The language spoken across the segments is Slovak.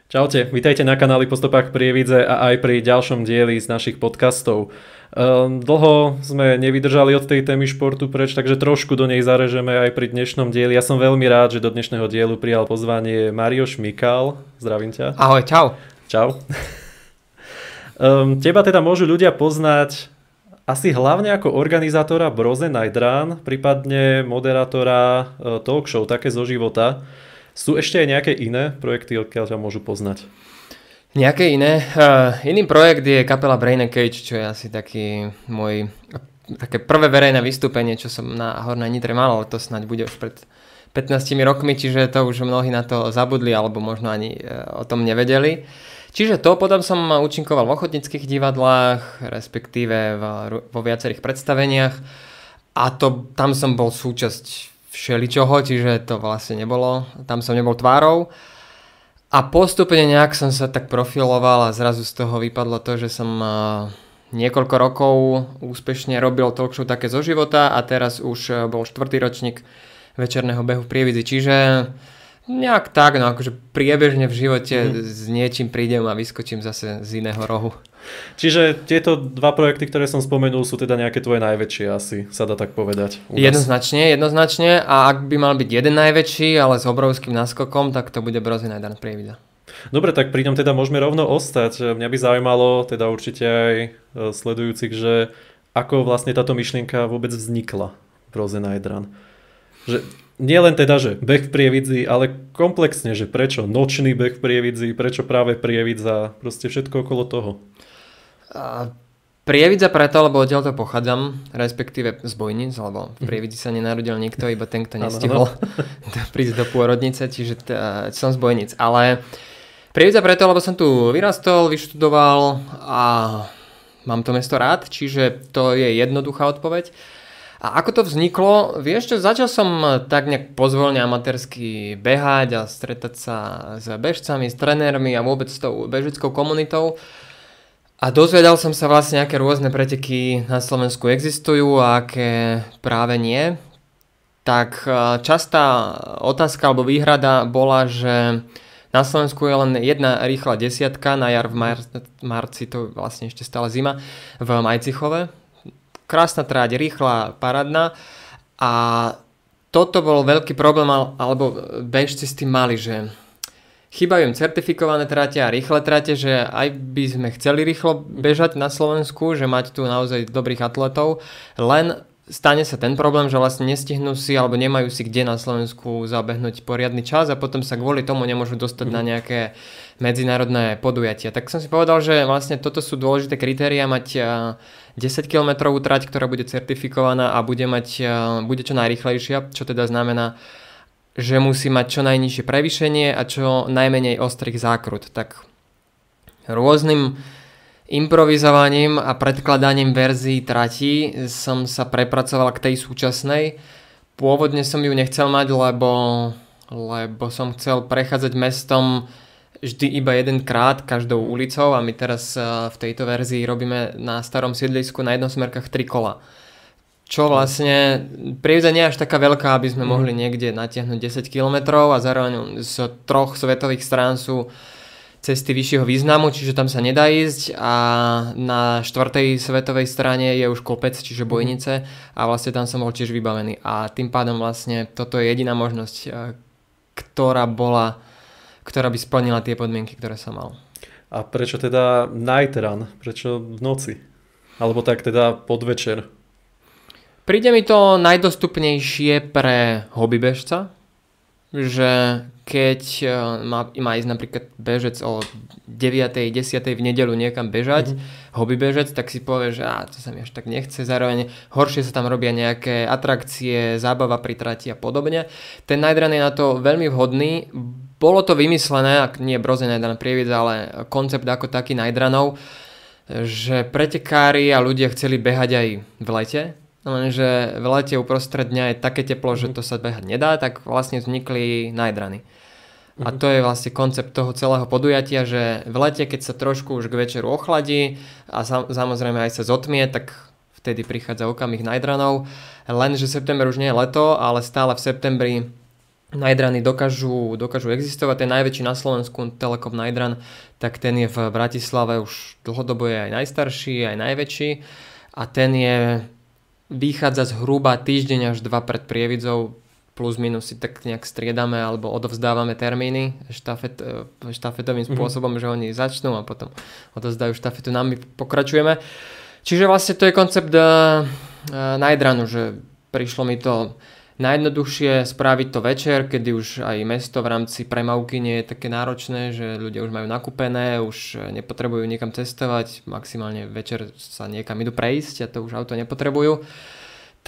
Čaute, vítajte na kanáli Po stopách Prievidze a aj pri ďalšom dieli z našich podcastov. Dlho sme nevydržali od tej témy športu preč, takže trošku do nej zarežeme aj pri dnešnom dieli. Ja som veľmi rád, že do dnešného dielu prijal pozvanie Mário Šmykal. Zdravím ťa. Ahoj, čau. Čau. Teba teda môžu ľudia poznať asi hlavne ako organizátora Broze Night Run, prípadne moderátora talk show Také zo života. Sú ešte aj nejaké iné projekty, odkiaľ ťa môžu poznať? Nejaké iné? Iný projekt je kapela Brain & Cage, čo je asi taký môj také prvé verejné vystúpenie, čo som na Hornej Nitre mal, ale to snáď bude už pred 15 rokmi, čiže to už mnohí na to zabudli, alebo možno ani o tom nevedeli. Čiže to, potom som účinkoval v ochotníckych divadlách, respektíve vo viacerých predstaveniach a tam som bol súčasť všeličoho, čiže to vlastne nebolo, tam som nebol tvárou a postupne nejak som sa tak profiloval a zrazu z toho vypadlo to, že som niekoľko rokov úspešne robil talk show Také zo života a teraz už bol 4. ročník večerného behu v Prievidzi, čiže nejak tak, no akože priebežne v živote s niečím prídem a vyskočím zase z iného rohu. Čiže tieto dva projekty, ktoré som spomenul, sú teda nejaké tvoje najväčšie asi, sa dá tak povedať. Jednoznačne a ak by mal byť jeden najväčší, ale s obrovským náskokom, tak to bude Brozy Night Run Prievidza. Dobre, tak pri ňom teda môžeme rovno ostať. Mňa by zaujímalo, teda určite aj sledujúcich, že ako vlastne táto myšlienka vôbec vznikla Brozy Night Run. Že nie len teda, že beh v Prievidzi, ale komplexne, že prečo nočný beh v Prievidzi, prečo práve Prievidza, proste všetko okolo toho. Prievidza preto, lebo odtiaľ to pochádzam, respektíve z Bojnic, lebo v Prievidzi sa nenarodil nikto, iba ten, kto nestihol prísť do pôrodnice, čiže som z Bojnic. Ale Prievidza preto, lebo som tu vyrastol, vyštudoval a mám to mesto rád, čiže to je jednoduchá odpoveď. A ako to vzniklo? Vieš čo, začal som tak nejak pozvoľne amatérsky behať a stretať sa s bežcami, s trenérmi a vôbec s tou bežeckou komunitou. A dozvedal som sa vlastne, aké rôzne preteky na Slovensku existujú a aké práve nie. Tak častá otázka alebo výhrada bola, že na Slovensku je len jedna rýchla desiatka, na jar v marci, to vlastne ešte stále zima, v Majcichove. Krásna tráť, rýchla, parádna a toto bol veľký problém, alebo bežci s tým mali, že chýbajú im certifikované trate a rýchle trate, že aj by sme chceli rýchlo bežať na Slovensku, že mať tu naozaj dobrých atletov, len stane sa ten problém, že vlastne nestihnú si alebo nemajú si kde na Slovensku zabehnúť poriadny čas a potom sa kvôli tomu nemôžu dostať na nejaké medzinárodné podujatia. Tak som si povedal, že vlastne toto sú dôležité kritériá, mať 10-kilometrovú trať, ktorá bude certifikovaná a bude čo najrýchlejšia, čo teda znamená, že musí mať čo najnižšie prevýšenie a čo najmenej ostrých zákrut. Tak rôznym improvizovaním a predkladaním verzií trati som sa prepracoval k tej súčasnej. Pôvodne som ju nechcel mať, lebo som chcel prechádzať mestom vždy iba jedenkrát každou ulicou a my teraz v tejto verzii robíme na starom sídlisku na jednosmerkách 3 kola. Čo vlastne Prievidza nie je až taká veľká, aby sme mohli niekde natiahnuť 10 km a zároveň z 3 svetových strán sú cesty vyššieho významu, čiže tam sa nedá ísť a na 4. svetovej strane je už kopec, čiže Bojnice a vlastne tam som bol tiež vybavený a tým pádom vlastne toto je jediná možnosť, ktorá by splnila tie podmienky, ktoré som mal. A prečo teda night run? Prečo v noci? Alebo tak teda podvečer? Príde mi to najdostupnejšie pre hobbybežca, že keď má ísť napríklad bežec o 9. 10. v nedeľu niekam bežať, hobbybežec, tak si povie, že to sa mi až tak nechce, zároveň horšie sa tam robia nejaké atrakcie, zábava pri trati a podobne. Ten night run je na to veľmi vhodný. Bolo to vymyslené, ak nie Brozy Night Run Prievidza, ale koncept ako taký night runov, že pretekári a ľudia chceli behať aj v lete, lenže v lete uprostred dňa je také teplo, že to sa behať nedá, tak vlastne vznikli night runy. A to je vlastne koncept toho celého podujatia, že v lete, keď sa trošku už k večeru ochladí a samozrejme aj sa zotmie, tak vtedy prichádza okamih night runov. Lenže september už nie je leto, ale stále v septembri Nightrunny dokážu existovať. Ten najväčší na Slovensku, Telekom Nightran, tak ten je v Bratislave už dlhodobo je aj najstarší, aj najväčší a ten vychádza zhruba týždeň až 2 pred Prievidzou, plus minus si tak nejak striedame alebo odovzdávame termíny štafetovým spôsobom, že oni začnú a potom odovzdajú štafetu, nám my pokračujeme. Čiže vlastne to je koncept Nightrunu, že prišlo mi to najjednoduchšie spraviť to večer, kedy už aj mesto v rámci premávky nie je také náročné, že ľudia už majú nakúpené, už nepotrebujú niekam cestovať, maximálne večer sa niekam idú prejsť a to už auto nepotrebujú.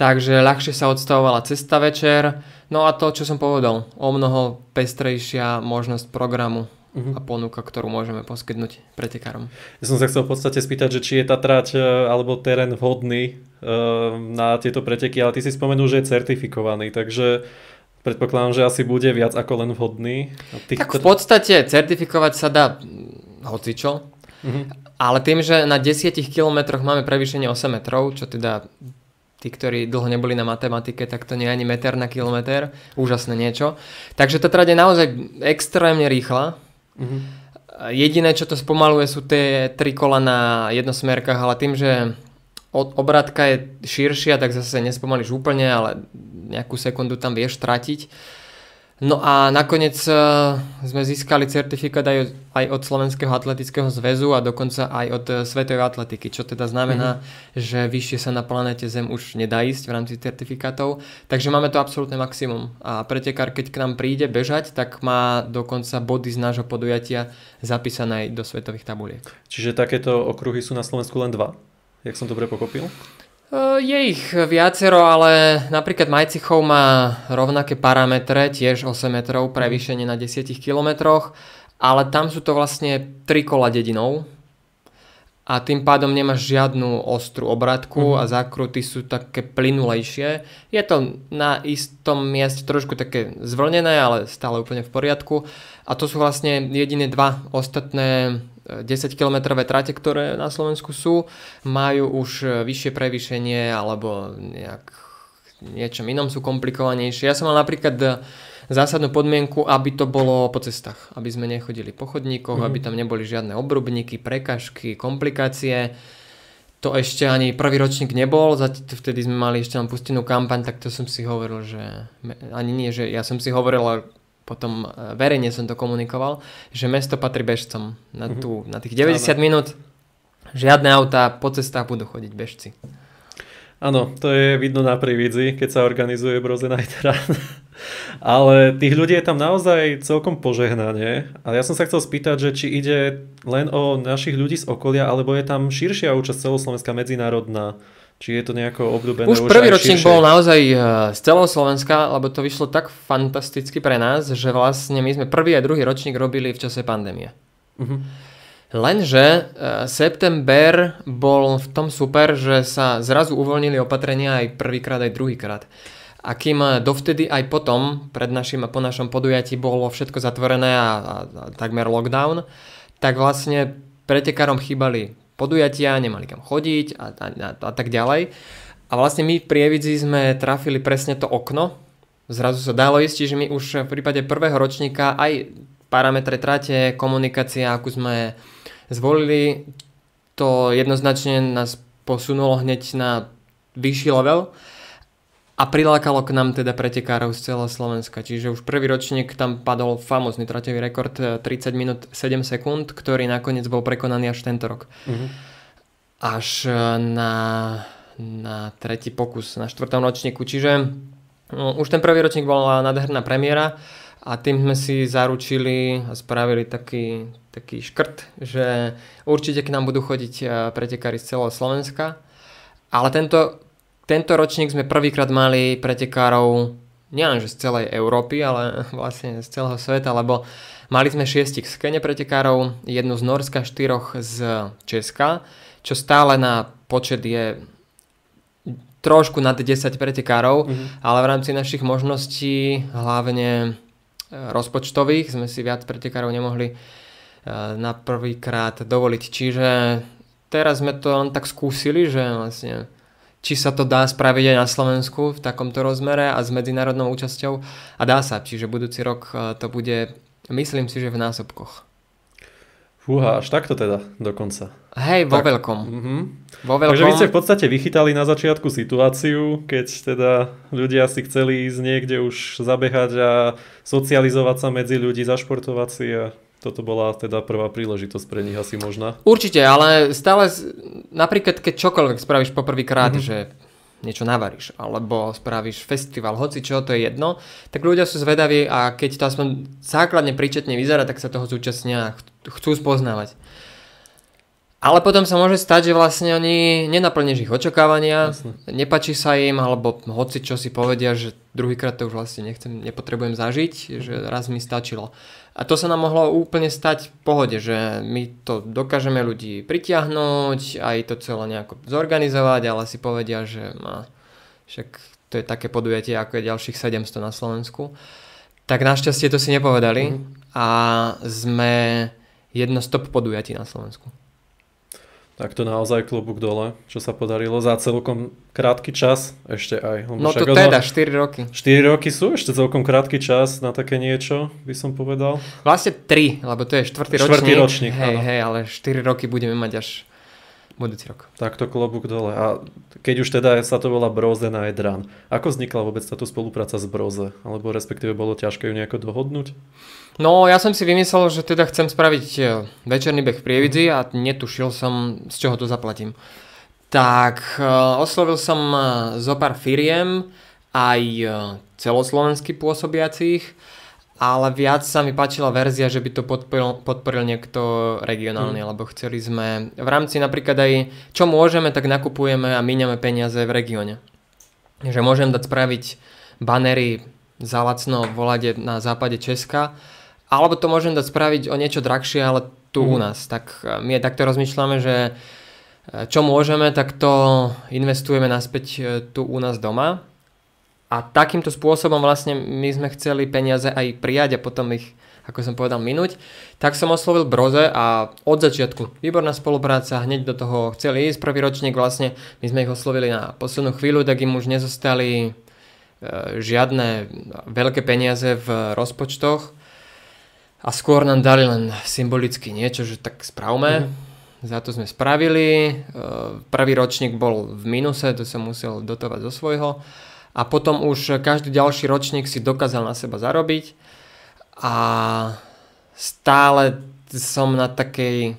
Takže ľahšie sa odstavovala cesta večer. No a to, čo som povedal, o mnoho pestrejšia možnosť programu a ponuka, ktorú môžeme poskytnúť pretekárom. Ja som sa chcel v podstate spýtať, že či je tá trať alebo terén vhodný na tieto preteky, ale ty si spomenul, že je certifikovaný, takže predpokladám, že asi bude viac ako len vhodný. Tak v podstate certifikovať sa dá hocičo, ale tým, že na 10 kilometroch máme prevýšenie 8 metrov, čo teda tí, ktorí dlho neboli na matematike, tak to nie je ani meter na kilometr, úžasné niečo. Takže tá trať je naozaj extrémne rýchla. Jediné, čo to spomaluje, sú tie 3 kola na jednosmerkách, ale tým, že obrátka je širšia, tak zase nespomalíš úplne, ale nejakú sekundu tam vieš stratiť. No a nakoniec sme získali certifikát aj od Slovenského atletického zväzu a dokonca aj od Svetovej atletiky, čo teda znamená, že vyššie sa na planéte Zem už nedá ísť v rámci certifikátov. Takže máme to absolútne maximum. A pretekár, keď k nám príde bežať, tak má dokonca body z nášho podujatia zapísané aj do svetových tabuliek. Čiže takéto okruhy sú na Slovensku len 2? Jak som dobre pochopil? Je ich viacero, ale napríklad Majcichov má rovnaké parametre, tiež 8 metrov prevýšenie na 10 kilometroch, ale tam sú to vlastne 3 kola dedinou a tým pádom nemáš žiadnu ostrú obratku a zákruty sú také plynulejšie. Je to na istom mieste trošku také zvlnené, ale stále úplne v poriadku a to sú vlastne jediné 2 ostatné 10-kilometrové trate, ktoré na Slovensku sú, majú už vyššie prevýšenie alebo niečom inom sú komplikovanejšie. Ja som mal napríklad zásadnú podmienku, aby to bolo po cestách, aby sme nechodili po chodníkoch, aby tam neboli žiadne obrubníky, prekažky, komplikácie. To ešte ani prvý ročník nebol, vtedy sme mali ešte len pustenú kampaň, tak to som si hovoril, že ani nie, že ja som si hovoril, ale potom verejne som to komunikoval, že mesto patrí bežcom. Na tých 90 minút žiadne autá, po cestách budú chodiť bežci. Áno, to je vidno na Prievidzi, keď sa organizuje Brose Nightrun. Ale tých ľudí je tam naozaj celkom požehnanie. A ja som sa chcel spýtať, že či ide len o našich ľudí z okolia, alebo je tam širšia účasť celoslovenská, medzinárodná. Či je to nejako obľúbené už prvý ročník bol naozaj z celého Slovenska, lebo to vyšlo tak fantasticky pre nás, že vlastne my sme prvý a druhý ročník robili v čase pandémie. Lenže september bol v tom super, že sa zrazu uvoľnili opatrenia aj prvýkrát, aj druhýkrát. A kým dovtedy aj potom, pred našim a po našom podujatí bolo všetko zatvorené a takmer lockdown, tak vlastne pretekárom chýbali podujatia, nemali kam chodiť a tak ďalej. A vlastne my v Prievidzi sme trafili presne to okno. Zrazu sa dalo ísť, čiže my už v prípade prvého ročníka aj parametre trate, komunikácia, akú sme zvolili, to jednoznačne nás posunulo hneď na vyšší level a prilákalo k nám teda pretekárov z celého Slovenska. Čiže už prvý ročník tam padol famózny traťový rekord 30 minút 7 sekúnd, ktorý nakoniec bol prekonaný až tento rok. Až na tretí pokus, na 4. ročníku. Čiže už ten prvý ročník bola nádherná premiéra a tým sme si zaručili a spravili taký škrt, že určite k nám budú chodiť pretekári z celého Slovenska. Ale tento ročník sme prvýkrát mali pretekárov nielenže z celej Európy, ale vlastne z celého sveta, lebo mali sme 6 z Kene pretekárov, jednu z Norska, 4 z Česka, čo stále na počet je trošku nad 10 pretekárov, ale v rámci našich možností, hlavne rozpočtových, sme si viac pretekárov nemohli na prvýkrát dovoliť. Čiže teraz sme to len tak skúsili, že vlastne či sa to dá spraviť aj na Slovensku v takomto rozmere a s medzinárodnou účasťou. A dá sa, čiže budúci rok to bude, myslím si, že v násobkoch. Fúha, až takto teda dokonca. Hej, vo veľkom. Vo veľkom. Takže vy ste v podstate vychytali na začiatku situáciu, keď teda ľudia si chceli ísť niekde už zabehať a socializovať sa medzi ľudí, zašportovať si a toto bola teda prvá príležitosť pre nich asi možná. Určite, ale stále, napríklad keď čokoľvek spravíš poprvýkrát, že niečo navaríš, alebo spravíš festival, hoci čo, to je jedno, tak ľudia sú zvedaví a keď to aspoň základne príčetne vyzerá, tak sa toho zúčastnia a chcú spoznávať. Ale potom sa môže stať, že vlastne oni nenaplníš ich očakávania, nepáči sa im, alebo hoci čo si povedia, že druhýkrát to už vlastne nepotrebujem zažiť, že raz mi stačilo. A to sa nám mohlo úplne stať v pohode, že my to dokážeme ľudí pritiahnuť, aj to celé nejako zorganizovať, ale si povedia, že však to je také podujatie, ako je ďalších 700 na Slovensku. Tak našťastie to si nepovedali a sme jedno z top podujatí na Slovensku. Tak to naozaj klobúk dole, čo sa podarilo za celkom krátky čas ešte aj. No to teda 4 roky. 4 roky sú ešte celkom krátky čas na také niečo, by som povedal. Vlastne 3, lebo to je 4. ročník. Hej, ale 4 roky budeme mať až budúci rok. Takto klobúk dole. A keď už teda sa to volá Brose Night Run, ako vznikla vôbec táto spolupráca s Brose? Alebo respektíve bolo ťažké ju nejako dohodnúť? No ja som si vymyslel, že teda chcem spraviť večerný beh v Prievidzi a netušil som, z čoho to zaplatím. Tak oslovil som zo pár firiem, aj celoslovensky pôsobiacich, ale viac sa mi páčila verzia, že by to podporil niekto regionálny, lebo chceli sme v rámci napríklad aj čo môžeme, tak nakupujeme a míňame peniaze v regióne. Že môžem dať spraviť banery za lacno volať na západe Česka, alebo to môžem dať spraviť o niečo drahšie, ale tu u nás. Tak my takto rozmýšľame, že čo môžeme, tak to investujeme naspäť tu u nás doma. A takýmto spôsobom vlastne my sme chceli peniaze aj prijať a potom ich, ako som povedal, minúť. Tak som oslovil Brose a od začiatku výborná spolupráca, hneď do toho chceli ísť. Prvý ročník vlastne, my sme ich oslovili na poslednú chvíľu, tak im už nezostali žiadne veľké peniaze v rozpočtoch. A skôr nám dali len symbolicky niečo, že tak spravme. Za to sme spravili. Prvý ročník bol v minuse, to som musel dotovať zo svojho. A potom už každý ďalší ročník si dokázal na seba zarobiť. A stále som na takej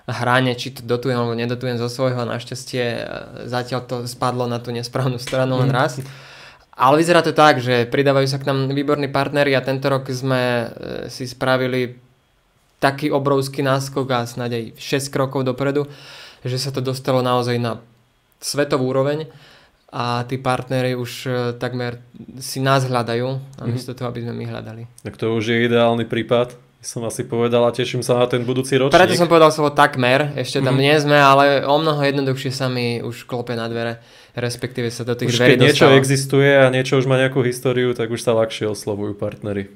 hrane, či to dotujem alebo nedotujem zo svojho. Našťastie zatiaľ to spadlo na tú nesprávnu stranu len raz. Ale vyzerá to tak, že pridávajú sa k nám výborní partneri a tento rok sme si spravili taký obrovský náskok a snáď aj 6 krokov dopredu, že sa to dostalo naozaj na svetovú úroveň a tí partneri už takmer si nás hľadajú, namiesto toho, aby sme my hľadali. Tak to už je ideálny prípad, som asi povedal a teším sa na ten budúci ročník. Preto som povedal slovo takmer, ešte tam nie sme, ale o mnoho jednoduchšie sa mi už klope na dvere, respektíve sa do tých dverí dostáva. Už keď niečo existuje a niečo už má nejakú históriu, tak už sa ľahšie oslovujú partneri.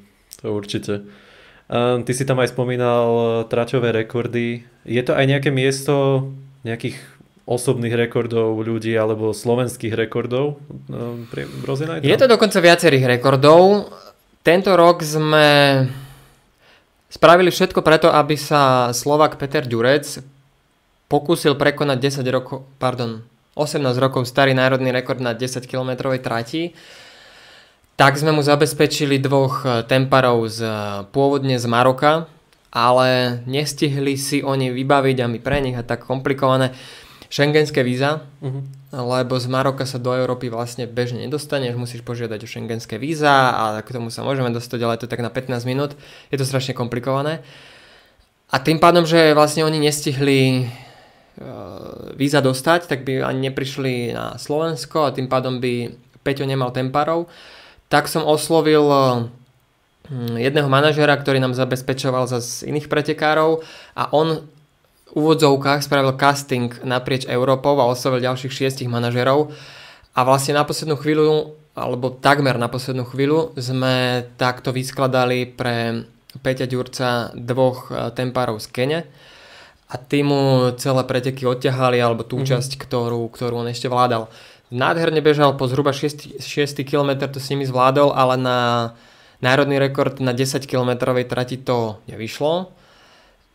To určite. Ty si tam aj spomínal traťové rekordy. Je to aj nejaké miesto nejakých osobných rekordov ľudí alebo slovenských rekordov pri Brose Night Run? Je to dokonca viacerých rekordov. Tento rok sme spravili všetko preto, aby sa Slovák Peter Ďurec pokúsil prekonať 18 rokov starý národný rekord na 10-kilometrovej trati. Tak sme mu zabezpečili 2 temparov pôvodne z Maroka, ale nestihli si oni vybaviť a my pre nich a tak komplikované schengenské víza, lebo z Maroka sa do Európy vlastne bežne nedostaneš, musíš požiadať o schengenské víza a k tomu sa môžeme dostať, ale to tak na 15 minút. Je to strašne komplikované. A tým pádom, že vlastne oni nestihli víza dostať, tak by ani neprišli na Slovensko a tým pádom by Peťo nemal temparov. Tak som oslovil jedného manažera, ktorý nám zabezpečoval zase iných pretekárov a on v úvodzovkách spravil casting naprieč Európou a oslovil ďalších 6 manažerov a vlastne na poslednú chvíľu, alebo takmer na poslednú chvíľu sme takto vyskladali pre Peťa Ďurca 2 tempárov z Kene. A tí mu celé preteky odťahali, alebo tú časť, ktorú on ešte vládal. nádherne bežal po zhruba 6 km, to s nimi zvládol, ale na národný rekord na 10 kilometrovej trati to nevyšlo.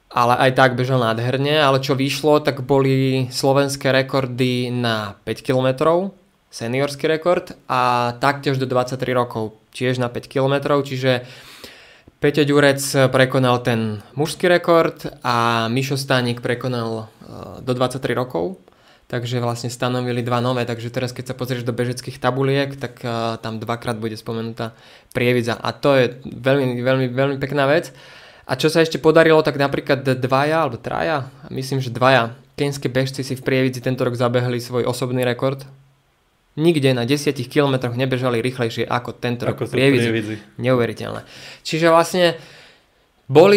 Ale aj tak bežal nádherne, ale čo vyšlo, tak boli slovenské rekordy na 5 km, seniorský rekord a taktiež do 23 rokov, tiež na 5 km, čiže Peťo Ďurec prekonal ten mužský rekord a Mišo Staník prekonal do 23 rokov. Takže vlastne stanovili 2 nové, takže teraz keď sa pozrieš do bežeckých tabuliek, tak tam 2-krát bude spomenutá Prievidza a to je veľmi, veľmi, veľmi pekná vec. A čo sa ešte podarilo, tak napríklad 2 alebo 3, myslím, že 2 keňské bežci si v Prievidzi tento rok zabehli svoj osobný rekord. Nikde na 10 kilometroch nebežali rýchlejšie ako tento rok v Prievidzi. Neuveriteľné. Čiže vlastne bol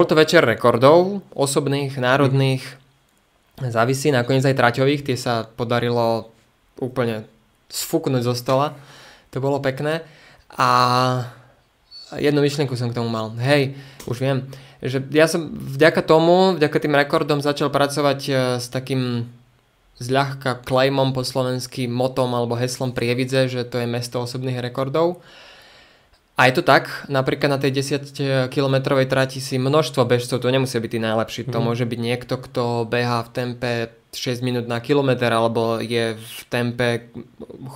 to večer rekordov, osobných, národných, závisí, nakoniec aj traťových, tie sa podarilo úplne sfúknuť zo stola. To bolo pekné. A jednu myšlienku som k tomu mal. Hej, už viem, že ja som vďaka tým rekordom začal pracovať s takým zľahka claimom po slovensky, motom alebo heslom Prievidze, že to je mesto osobných rekordov. A je to tak, napríklad na tej 10-kilometrovej trati si množstvo bežcov, to nemusí byť tí najlepší, to môže byť niekto, kto behá v tempe 6 minút na kilometr, alebo je v tempe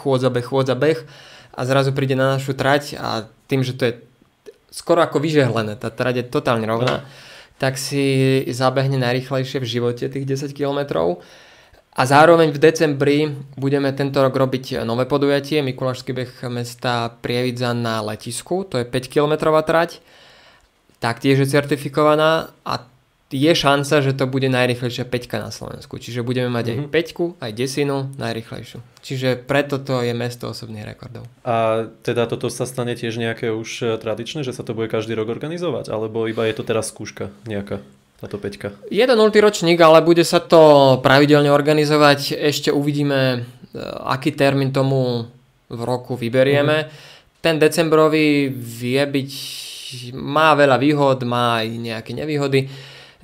chôdza beh a zrazu príde na našu trať a tým, že to je skoro ako vyžehlené, tá trať je totálne rovná, tak si zabehne najrýchlejšie v živote tých 10 kilometrov. A zároveň v decembri budeme tento rok robiť nové podujatie, Mikulášsky beh mesta Prievidza na letisku, to je 5-kilometrová trať, taktiež je certifikovaná a je šanca, že to bude najrýchlejšia 5 na Slovensku. Čiže budeme mať aj 5, aj desinu najrýchlejšiu. Čiže preto to je mesto osobných rekordov. A teda toto sa stane tiež nejaké už tradičné, že sa to bude každý rok organizovať? Alebo iba je to teraz skúška nejaká? Táto 5. Je to 0. ročník, ale bude sa to pravidelne organizovať. Ešte uvidíme, aký termín tomu v roku vyberieme. Ten decembrový má veľa výhod, má aj nejaké nevýhody.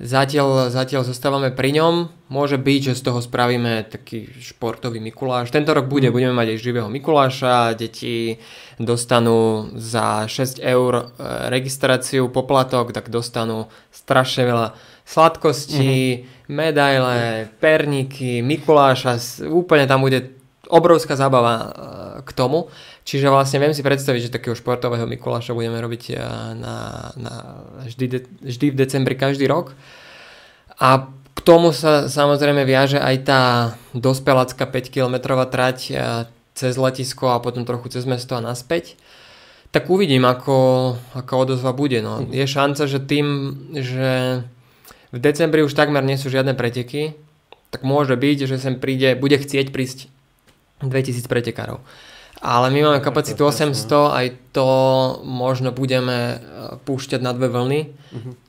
Zatiaľ zostávame pri ňom. Môže byť, že z toho spravíme taký športový Mikuláš. Tento rok budeme mať aj živého Mikuláša. Deti dostanú za 6 eur registráciu, poplatok, tak dostanú strašne veľa sladkostí, medaile, perníky, Mikuláša. Úplne tam bude obrovská zábava k tomu. Čiže vlastne viem si predstaviť, že takého športového Mikuláša budeme robiť vždy v decembri každý rok. A k tomu sa samozrejme viaže aj tá dospelácka 5-kilometrová trať cez letisko a potom trochu cez mesto a naspäť. Tak uvidím, ako odozva bude. No. Je šanca, že tým, že v decembri už takmer nie sú žiadne preteky, tak môže byť, že sem bude chcieť prísť 2000 pretekárov. Ale my máme kapacitu 800, aj to možno budeme púšťať na 2 vlny.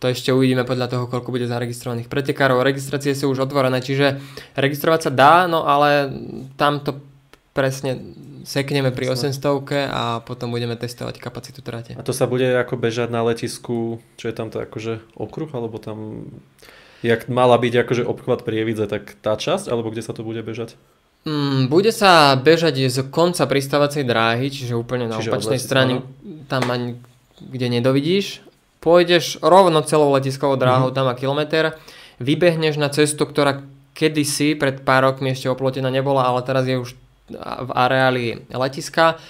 To ešte uvidíme podľa toho, koľko bude zaregistrovaných pretekárov. Registrácie sú už otvorené, čiže registrovať sa dá, no ale tamto presne sekneme pri 800 a potom budeme testovať kapacitu trate. A to sa bude ako bežať na letisku, čo je tam to akože okruh, alebo tam jak mala byť akože obchvat Prievidze, tak tá časť, alebo kde sa to bude bežať? Bude sa bežať z konca pristávacej dráhy, čiže úplne na opačnej strane, tam ani kde nedovidíš. Pôjdeš rovno celou letiskovou dráhou, tam má kilometr, vybehneš na cestu, ktorá kedysi pred pár rokmi ešte oplotená nebola, ale teraz je už v areáli letiska,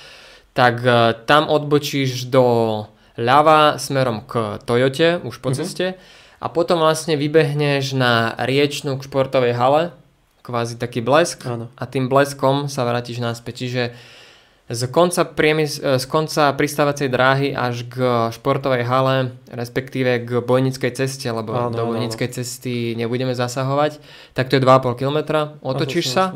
tak tam odbočíš do ľava smerom k Toyote, už po ceste, a potom vlastne vybehneš na riečnu k športovej hale, kvázi taký blesk, a tým bleskom sa vrátiš naspäť. Čiže z konca pristávacej dráhy až k športovej hale, respektíve k bojnickej ceste, lebo do bojnickej cesty nebudeme zasahovať, tak to je 2,5 km, otočíš sa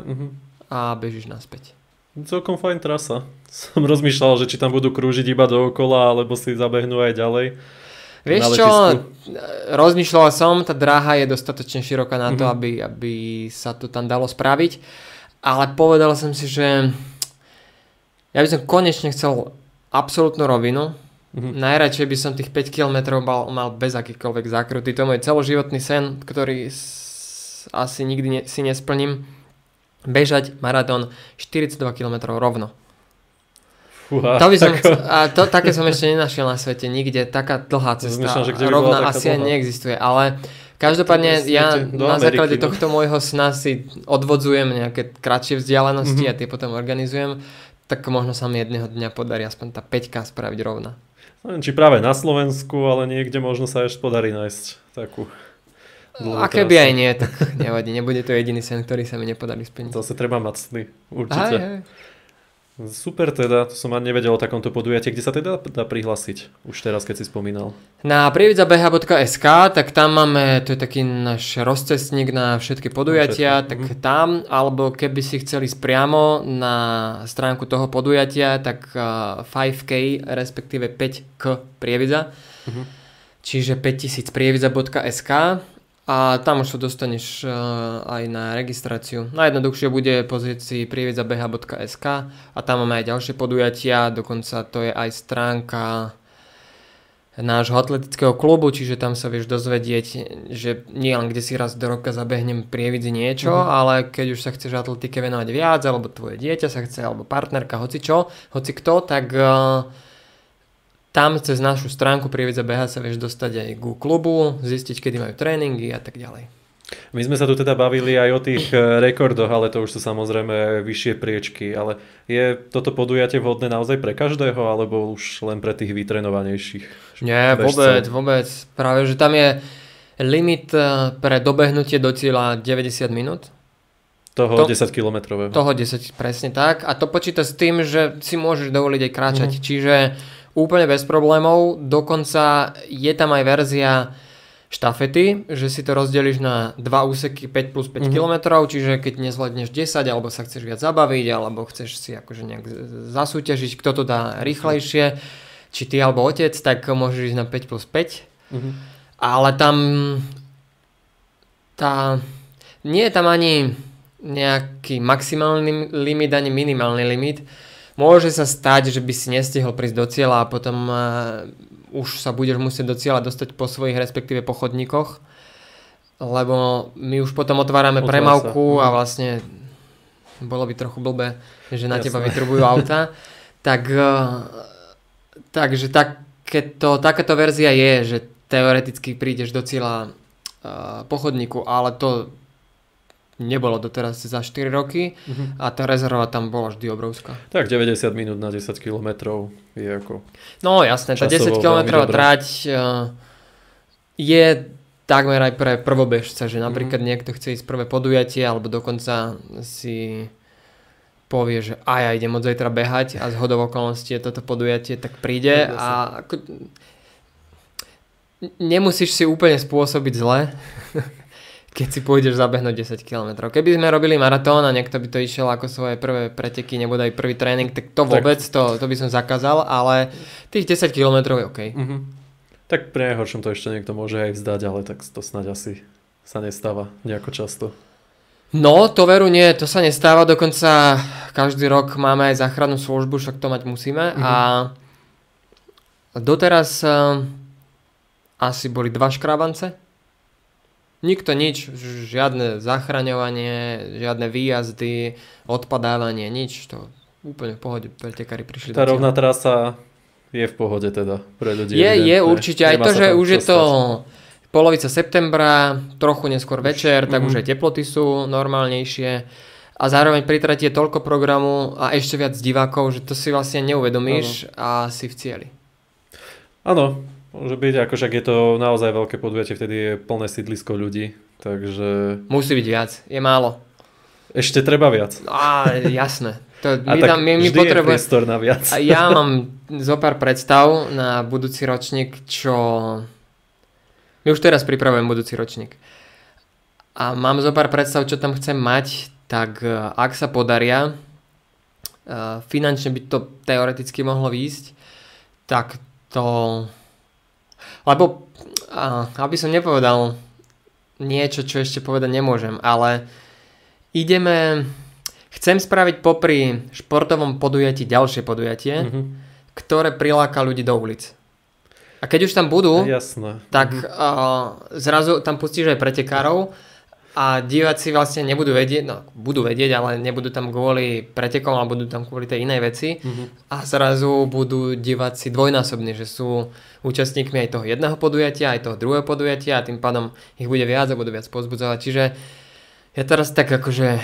a bežíš naspäť. Celkom fajn trasa. Som rozmýšľal, že či tam budú krúžiť iba dookola, alebo si zabehnú aj ďalej. Vieš čo, rozmýšľal som, tá dráha je dostatočne široká na to, aby sa to tam dalo spraviť, ale povedal som si, že ja by som konečne chcel absolútnu rovinu. Najradšej by som tých 5 km mal bez akýchkoľvek zákruty. To je môj celoživotný sen, ktorý asi nikdy si nesplním. bežať maratón 42 km rovno. Fúha, To by som, také som ešte nenašiel na svete nikde, taká dlhá cesta, rovná asi ani neexistuje, ale každopádne ja na základe tohto môjho sna si odvodzujem nejaké kratšie vzdialenosti a tie potom organizujem, tak možno sa mi jedného dňa podarí aspoň tá 5K spraviť rovná. Neviem, či práve na Slovensku, ale niekde možno sa ešte podarí nájsť takú dlhú A keby aj nie, tak nevadí, nebude to jediný sen, ktorý sa mi nepodarí splniť. Zase treba mať sny, určite. Aj. Super teda, to som ani nevedel o takomto podujatí. Kde sa teda dá prihlásiť? Už teraz, keď si spomínal. Na prievidzabh.sk, tak tam máme, to je taký náš rozcestník na všetky podujatia, tak tam, alebo keby si chceli ísť priamo na stránku toho podujatia, tak 5K, respektíve 5K Prievidza, čiže 5000prievidza.sk. A tam už sa dostaneš aj na registráciu. Najjednoduchšie bude pozrieť si prievidzabh.sk a tam máme aj ďalšie podujatia, dokonca to je aj stránka nášho atletického klubu, čiže tam sa vieš dozvedieť, že nie len kde si raz do roka zabehnem Prievidzi niečo, ale keď už sa chceš atletike venovať viac, alebo tvoje dieťa sa chce, alebo partnerka, hoci kto, tak tam cez našu stránku Prievidza.bh sa vieš dostať aj ku klubu, zistiť, kedy majú tréningy a tak ďalej. My sme sa tu teda bavili aj o tých rekordoch, ale to už sú samozrejme vyššie priečky. Ale je toto podujatie vhodné naozaj pre každého, alebo už len pre tých vytrenovanejších? Nie, vôbec. Práve, že tam je limit pre dobehnutie do cieľa 90 minút. Toho 10-kilometrového. Toho 10, presne tak. A to počíta s tým, že si môžeš dovoliť aj kráčať. Čiže úplne bez problémov, dokonca je tam aj verzia štafety, že si to rozdeliš na 2 úseky 5 plus 5 km, čiže keď nezvládneš 10, alebo sa chceš viac zabaviť, alebo chceš si akože nejak zasúťažiť, kto to dá rýchlejšie, či ty alebo otec, tak môžeš ísť na 5 plus 5. Ale tam nie je tam ani nejaký maximálny limit, ani minimálny limit. Môže sa stať, že by si nestihol prísť do cieľa a potom už sa budeš musieť do cieľa dostať po svojich respektíve po chodníkoch, lebo my už potom otvárame premávku a vlastne bolo by trochu blbé, že na teba vytrubujú auta. Takže takáto verzia je, že teoreticky prídeš do cieľa po chodníku, ale to nebolo doteraz za 4 roky a tá rezerva tam bola vždy obrovská. Tak 90 minút na 10 kilometrov je ako... No jasné, tá 10 kilometrová trať je takmer aj pre prvobežca, že napríklad niekto chce ísť prvé podujatie alebo dokonca si povie, že ja idem od zajtra behať a zhodou okolností je toto podujatie, tak príde a nemusíš si úplne spôsobiť zle, keď si pôjdeš zabehnúť 10 km. Keby sme robili maratón a niekto by to išiel ako svoje prvé preteky, nebude aj prvý tréning, tak to vôbec, to by som zakázal, ale tých 10 km je OK. Tak pri najhoršom to ešte niekto môže aj vzdať, ale tak to snáď asi sa nestáva nejako často. No, to veru nie, to sa nestáva, dokonca každý rok máme aj záchrannú službu, však to mať musíme a doteraz asi boli 2 škrábance. Nikto nič, žiadne zachraňovanie, žiadne výjazdy, odpadávanie, nič, to úplne v pohode, pretekári prišli. Tá rovná trasa je v pohode teda pre ľudí. Je určite, aj to, že už je to polovica septembra, trochu neskôr večer, tak už aj teploty sú normálnejšie a zároveň pri trati je toľko programu a ešte viac divákov, že to si vlastne neuvedomíš a si v cieli. Áno. Môže byť, akože ak je to naozaj veľké podujatie, vtedy je plné sídlisko ľudí, takže... Musí byť viac, je málo. Ešte treba viac. Jasné. My vždy je priestor na viac. A ja mám zo pár predstav na budúci ročník, čo... My už teraz pripravujem budúci ročník. A mám zo pár predstav, čo tam chcem mať, tak ak sa podaria, finančne by to teoreticky mohlo výjsť, tak to... Lebo, aby som nepovedal niečo, čo ešte povedať nemôžem, ale chcem spraviť popri športovom podujatí ďalšie podujatie, ktoré priláka ľudí do ulic. A keď už tam budú, tak zrazu tam pustíš aj pretekárov A diváci vlastne nebudú vedieť, no budú vedieť, ale nebudú tam kvôli pretekom, ale budú tam kvôli tej inej veci. A zrazu budú diváci dvojnásobní, že sú účastníkmi aj toho jedného podujatia, aj toho druhého podujatia a tým pádom ich bude viac a budú viac povzbudzovať. Čiže ja teraz tak akože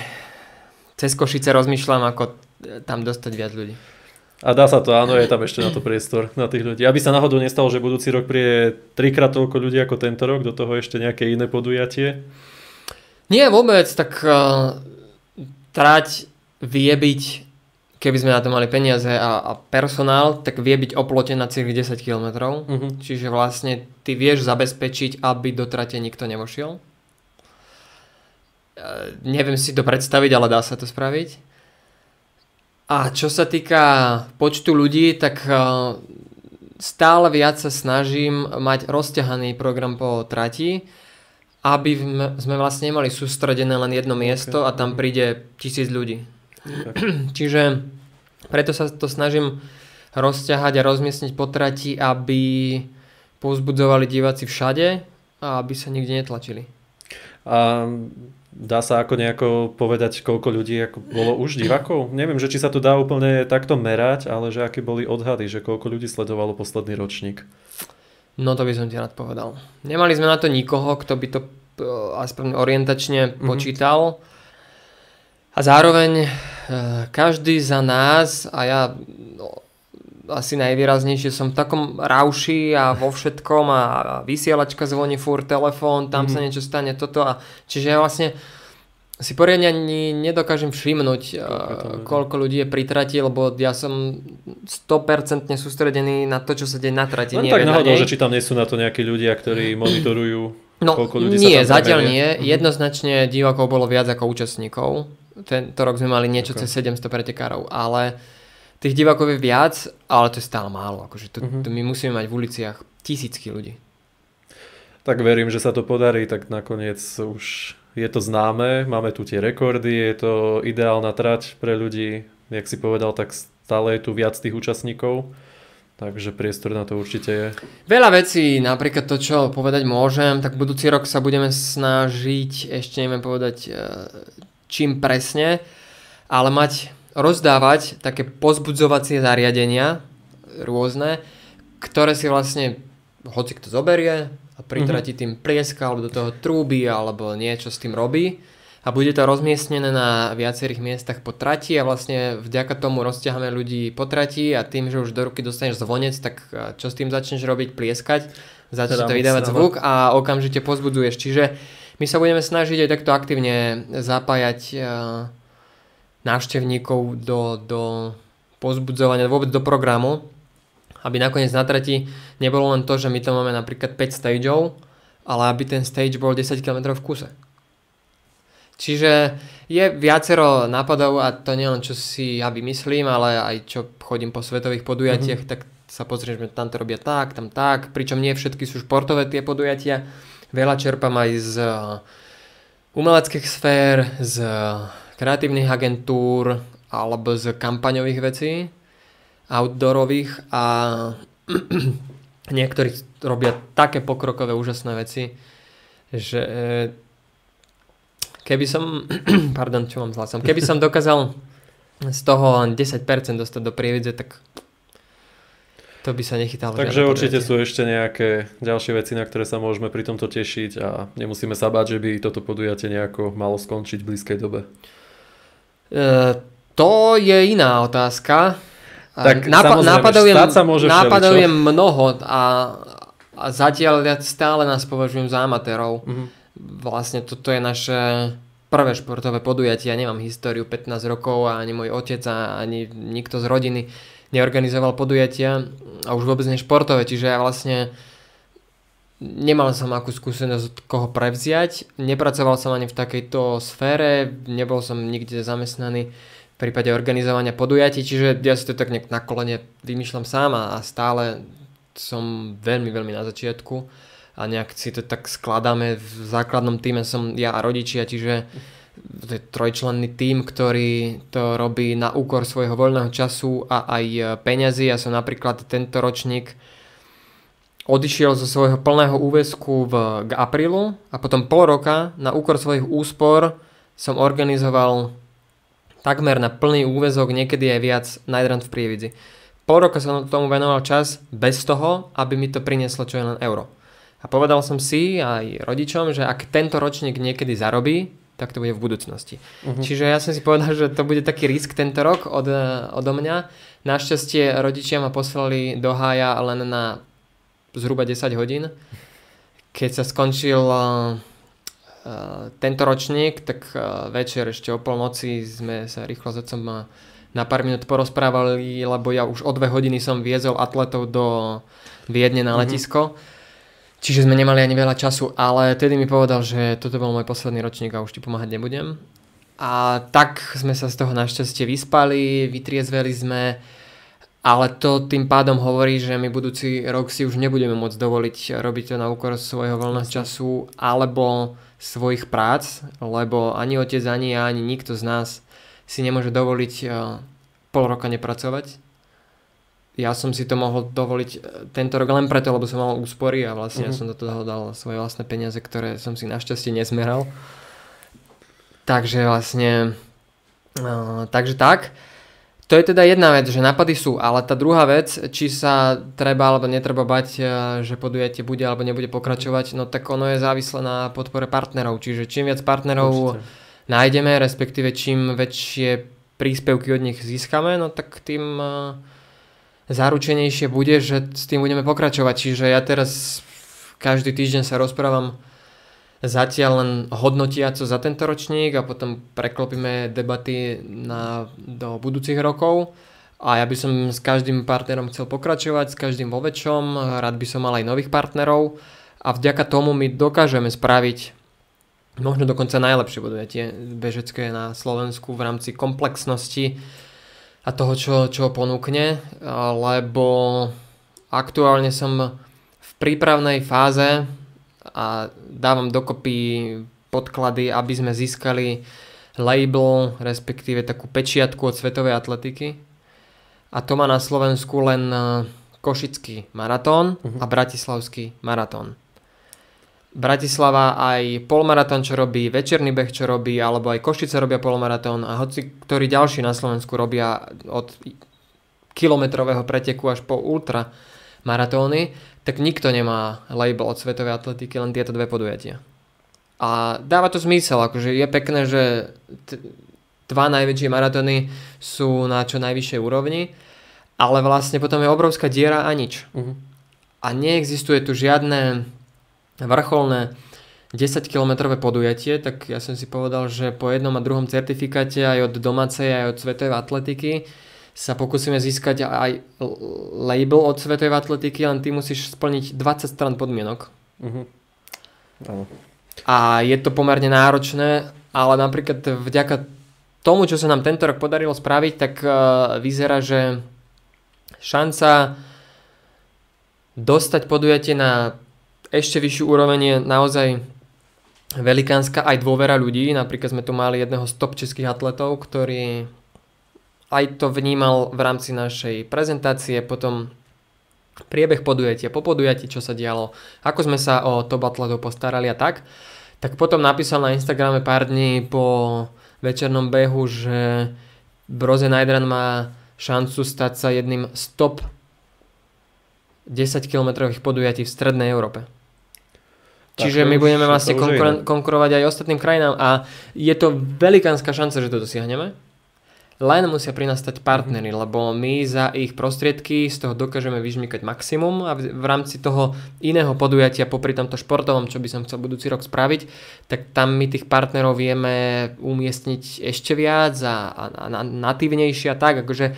cez Košice rozmýšľam, ako tam dostať viac ľudí. A dá sa to, áno, je tam ešte na to priestor na tých ľudí. Aby sa náhodou nestalo, že budúci rok príde 3-krát toľko ľudí ako tento rok, do toho ešte nejaké iné podujatie. Nie vôbec, tak trať vie byť, keby sme na to mali peniaze a personál, tak vie byť oplotená celých 10 km. Čiže vlastne ty vieš zabezpečiť, aby do trate nikto nevošiel. Neviem si to predstaviť, ale dá sa to spraviť. A čo sa týka počtu ľudí, tak stále viac sa snažím mať rozťahaný program po trati, aby sme vlastne nemali sústredené len jedno miesto a tam príde 1000 ľudí. Čiže preto sa to snažím rozťahať a rozmiestniť po trati, aby povzbudzovali diváci všade a aby sa nikde netlačili. A dá sa ako nejako povedať, koľko ľudí ako bolo už divákov? Neviem, že či sa to dá úplne takto merať, ale že aké boli odhady, že koľko ľudí sledovalo posledný ročník? No to by som ti rád povedal. Nemali sme na to nikoho, kto by to aspoň orientačne počítal. A zároveň každý za nás, a ja asi najvýraznejšie som v takom rauši a vo všetkom a vysielačka zvoní furt, telefón, tam sa niečo stane, toto. Čiže ja vlastne si poriadne ani nedokážem všimnúť, koľko ľudí je pri trati, lebo ja som 100% sústredený na to, čo sa deje na trati. Len tak náhodou, že či tam nie sú na to nejakí ľudia, ktorí monitorujú, koľko ľudí nie, sa tam zatiaľ nie. Jednoznačne divákov bolo viac ako účastníkov. Tento rok sme mali niečo cez 700 pretekárov, ale tých divákov je viac, ale to je stále málo. Akože to my musíme mať v uliciach tisícky ľudí. Tak verím, že sa to podarí, tak nakoniec už je to známe, máme tu tie rekordy, je to ideálna trať pre ľudí, jak si povedal, tak stále je tu viac tých účastníkov, takže priestor na to určite je. Veľa vecí, napríklad to, čo povedať môžem, tak budúci rok sa budeme snažiť, ešte neviem povedať čím presne, ale rozdávať také pozbudzovacie zariadenia rôzne, ktoré si vlastne hoci kto zoberie a pri trati tým prieska alebo do toho trúby alebo niečo s tým robí a bude to rozmiestnené na viacerých miestach po trati a vlastne vďaka tomu rozťaháme ľudí po trati a tým, že už do ruky dostaneš zvonec, tak čo s tým začneš robiť? Plieskať, začne to vydávať zvuk a okamžite pozbudzuješ. Čiže my sa budeme snažiť aj takto aktívne zapájať návštevníkov do pozbudzovania, vôbec do programu, aby nakoniec na trati nebolo len to, že my tam máme napríklad 5 stageov, ale aby ten stage bol 10 km v kuse. Čiže je viacero nápadov a to nie len čo si ja vymyslím, ale aj čo chodím po svetových podujatiach, tak sa pozrieš, že tam to robia tak, tam tak, pričom nie všetky sú športové tie podujatia. Veľa čerpám aj z umeleckých sfér, z kreatívnych agentúr alebo z kampaňových vecí outdoorových a niektorí robia také pokrokové úžasné veci, že keby som keby som dokázal z toho len 10% dostať do Prievidze, tak to by sa nechytalo. Takže určite sú ešte nejaké ďalšie veci, na ktoré sa môžeme pri tomto tešiť a nemusíme sa báť, že by toto podujatie nejako malo skončiť v blízkej dobe. To je iná otázka. Tak nápadov je mnoho a zatiaľ stále nás považujem za amatérov. Vlastne toto je naše prvé športové podujatie. Ja nemám históriu 15 rokov a ani môj otec a ani nikto z rodiny neorganizoval podujatia a už vôbec nie športové. Čiže ja vlastne nemal som akú skúsenosť od koho prevziať. Nepracoval som ani v takejto sfére. Nebol som nikde zamestnaný v prípade organizovania podujatí, čiže ja si to tak nejak na kolene vymýšľam sám a stále som veľmi, veľmi na začiatku a nejak si to tak skladáme. V základnom týme som ja a rodičia, čiže to je trojčlenný tím, ktorý to robí na úkor svojho voľného času a aj peňazí. Ja som napríklad tento ročník odišiel zo svojho plného úväzku k aprílu a potom pol roka na úkor svojich úspor som organizoval takmer na plný úväzok, niekedy aj viac, Night Run v Prievidzi. Pol roka som tomu venoval čas bez toho, aby mi to prinieslo čo je len euro. A povedal som si aj rodičom, že ak tento ročník niekedy zarobí, tak to bude v budúcnosti. Čiže ja som si povedal, že to bude taký risk tento rok odo mňa. Našťastie rodičia ma poslali do hája len na zhruba 10 hodín. Keď sa skončil tento ročník, tak večer ešte o polnoci sme sa rýchlo s otcom na pár minút porozprávali, lebo ja už o 2 hodiny som viezol atletov do Viedne na letisko. Čiže sme nemali ani veľa času, ale tedy mi povedal, že toto bol môj posledný ročník a už ti pomáhať nebudem. A tak sme sa z toho našťastie vyspali, vytriezveli sme, ale to tým pádom hovorí, že my budúci rok si už nebudeme môcť dovoliť robiť to na úkor svojho voľného času alebo svojich prác, lebo ani otec, ani ja, ani nikto z nás si nemôže dovoliť pol roka nepracovať. Ja som si to mohol dovoliť tento rok len preto, lebo som mal úspory a vlastne ja som do toho dal svoje vlastné peniaze, ktoré som si našťastie nezmeral. Takže vlastne takže tak. To je teda jedna vec, že nápady sú, ale tá druhá vec, či sa treba alebo netreba bať, že podujatie bude alebo nebude pokračovať, no tak ono je závislé na podpore partnerov. Čiže čím viac partnerov nájdeme, respektíve čím väčšie príspevky od nich získame, no tak tým zaručenejšie bude, že s tým budeme pokračovať. Čiže ja teraz každý týždeň sa rozprávam zatiaľ len hodnotiaco za tento ročník a potom preklopíme debaty do budúcich rokov. A ja by som s každým partnerom chcel pokračovať, s každým vo väčšom, rád by som mal aj nových partnerov a vďaka tomu my dokážeme spraviť možno dokonca najlepšie podujatie bežecké na Slovensku v rámci komplexnosti a toho, čo ponúkne, lebo aktuálne som v prípravnej fáze a dávam dokopy podklady, aby sme získali label, respektíve takú pečiatku od svetovej atletiky. A to má na Slovensku len Košický maratón a Bratislavský maratón. Bratislava aj polmaratón, čo robí, večerný beh, čo robí, alebo aj Košice robia polmaratón a hoci ktorí ďalší na Slovensku robia od kilometrového preteku až po ultramaratóny, tak nikto nemá label od svetovej atletiky, len tieto dve podujatia. A dáva to zmysel, akože je pekné, že dva najväčšie maratóny sú na čo najvyššej úrovni, ale vlastne potom je obrovská diera a nič. A neexistuje tu žiadne vrcholné 10-kilometrové podujatie, tak ja som si povedal, že po jednom a druhom certifikáte aj od domácej, aj od svetovej atletiky sa pokúsime získať aj label od svetovej atletiky, len ty musíš splniť 20 strán podmienok. A je to pomerne náročné, ale napríklad vďaka tomu, čo sa nám tento rok podarilo spraviť, tak vyzerá, že šanca dostať podujatie na ešte vyššiu úroveň je naozaj velikánska, aj dôvera ľudí. Napríklad sme tu mali jedného z top českých atletov, ktorý aj to vnímal v rámci našej prezentácie, potom priebeh podujatia, po podujatí, čo sa dialo, ako sme sa o top atletov postarali a tak potom napísal na Instagrame pár dní po večernom behu, že Broze Night Run má šancu stať sa jedným z top 10-kilometrových podujatí v strednej Európe. Čiže my budeme vlastne konkurovať aj ostatným krajinám a je to velikánska šanca, že to dosiahneme. Len musia pri nás stať partnery, lebo my za ich prostriedky z toho dokážeme vyžmýkať maximum a v rámci toho iného podujatia, popri tomto športovom, čo by som chcel budúci rok spraviť, tak tam my tých partnerov vieme umiestniť ešte viac a natívnejšie a tak, akože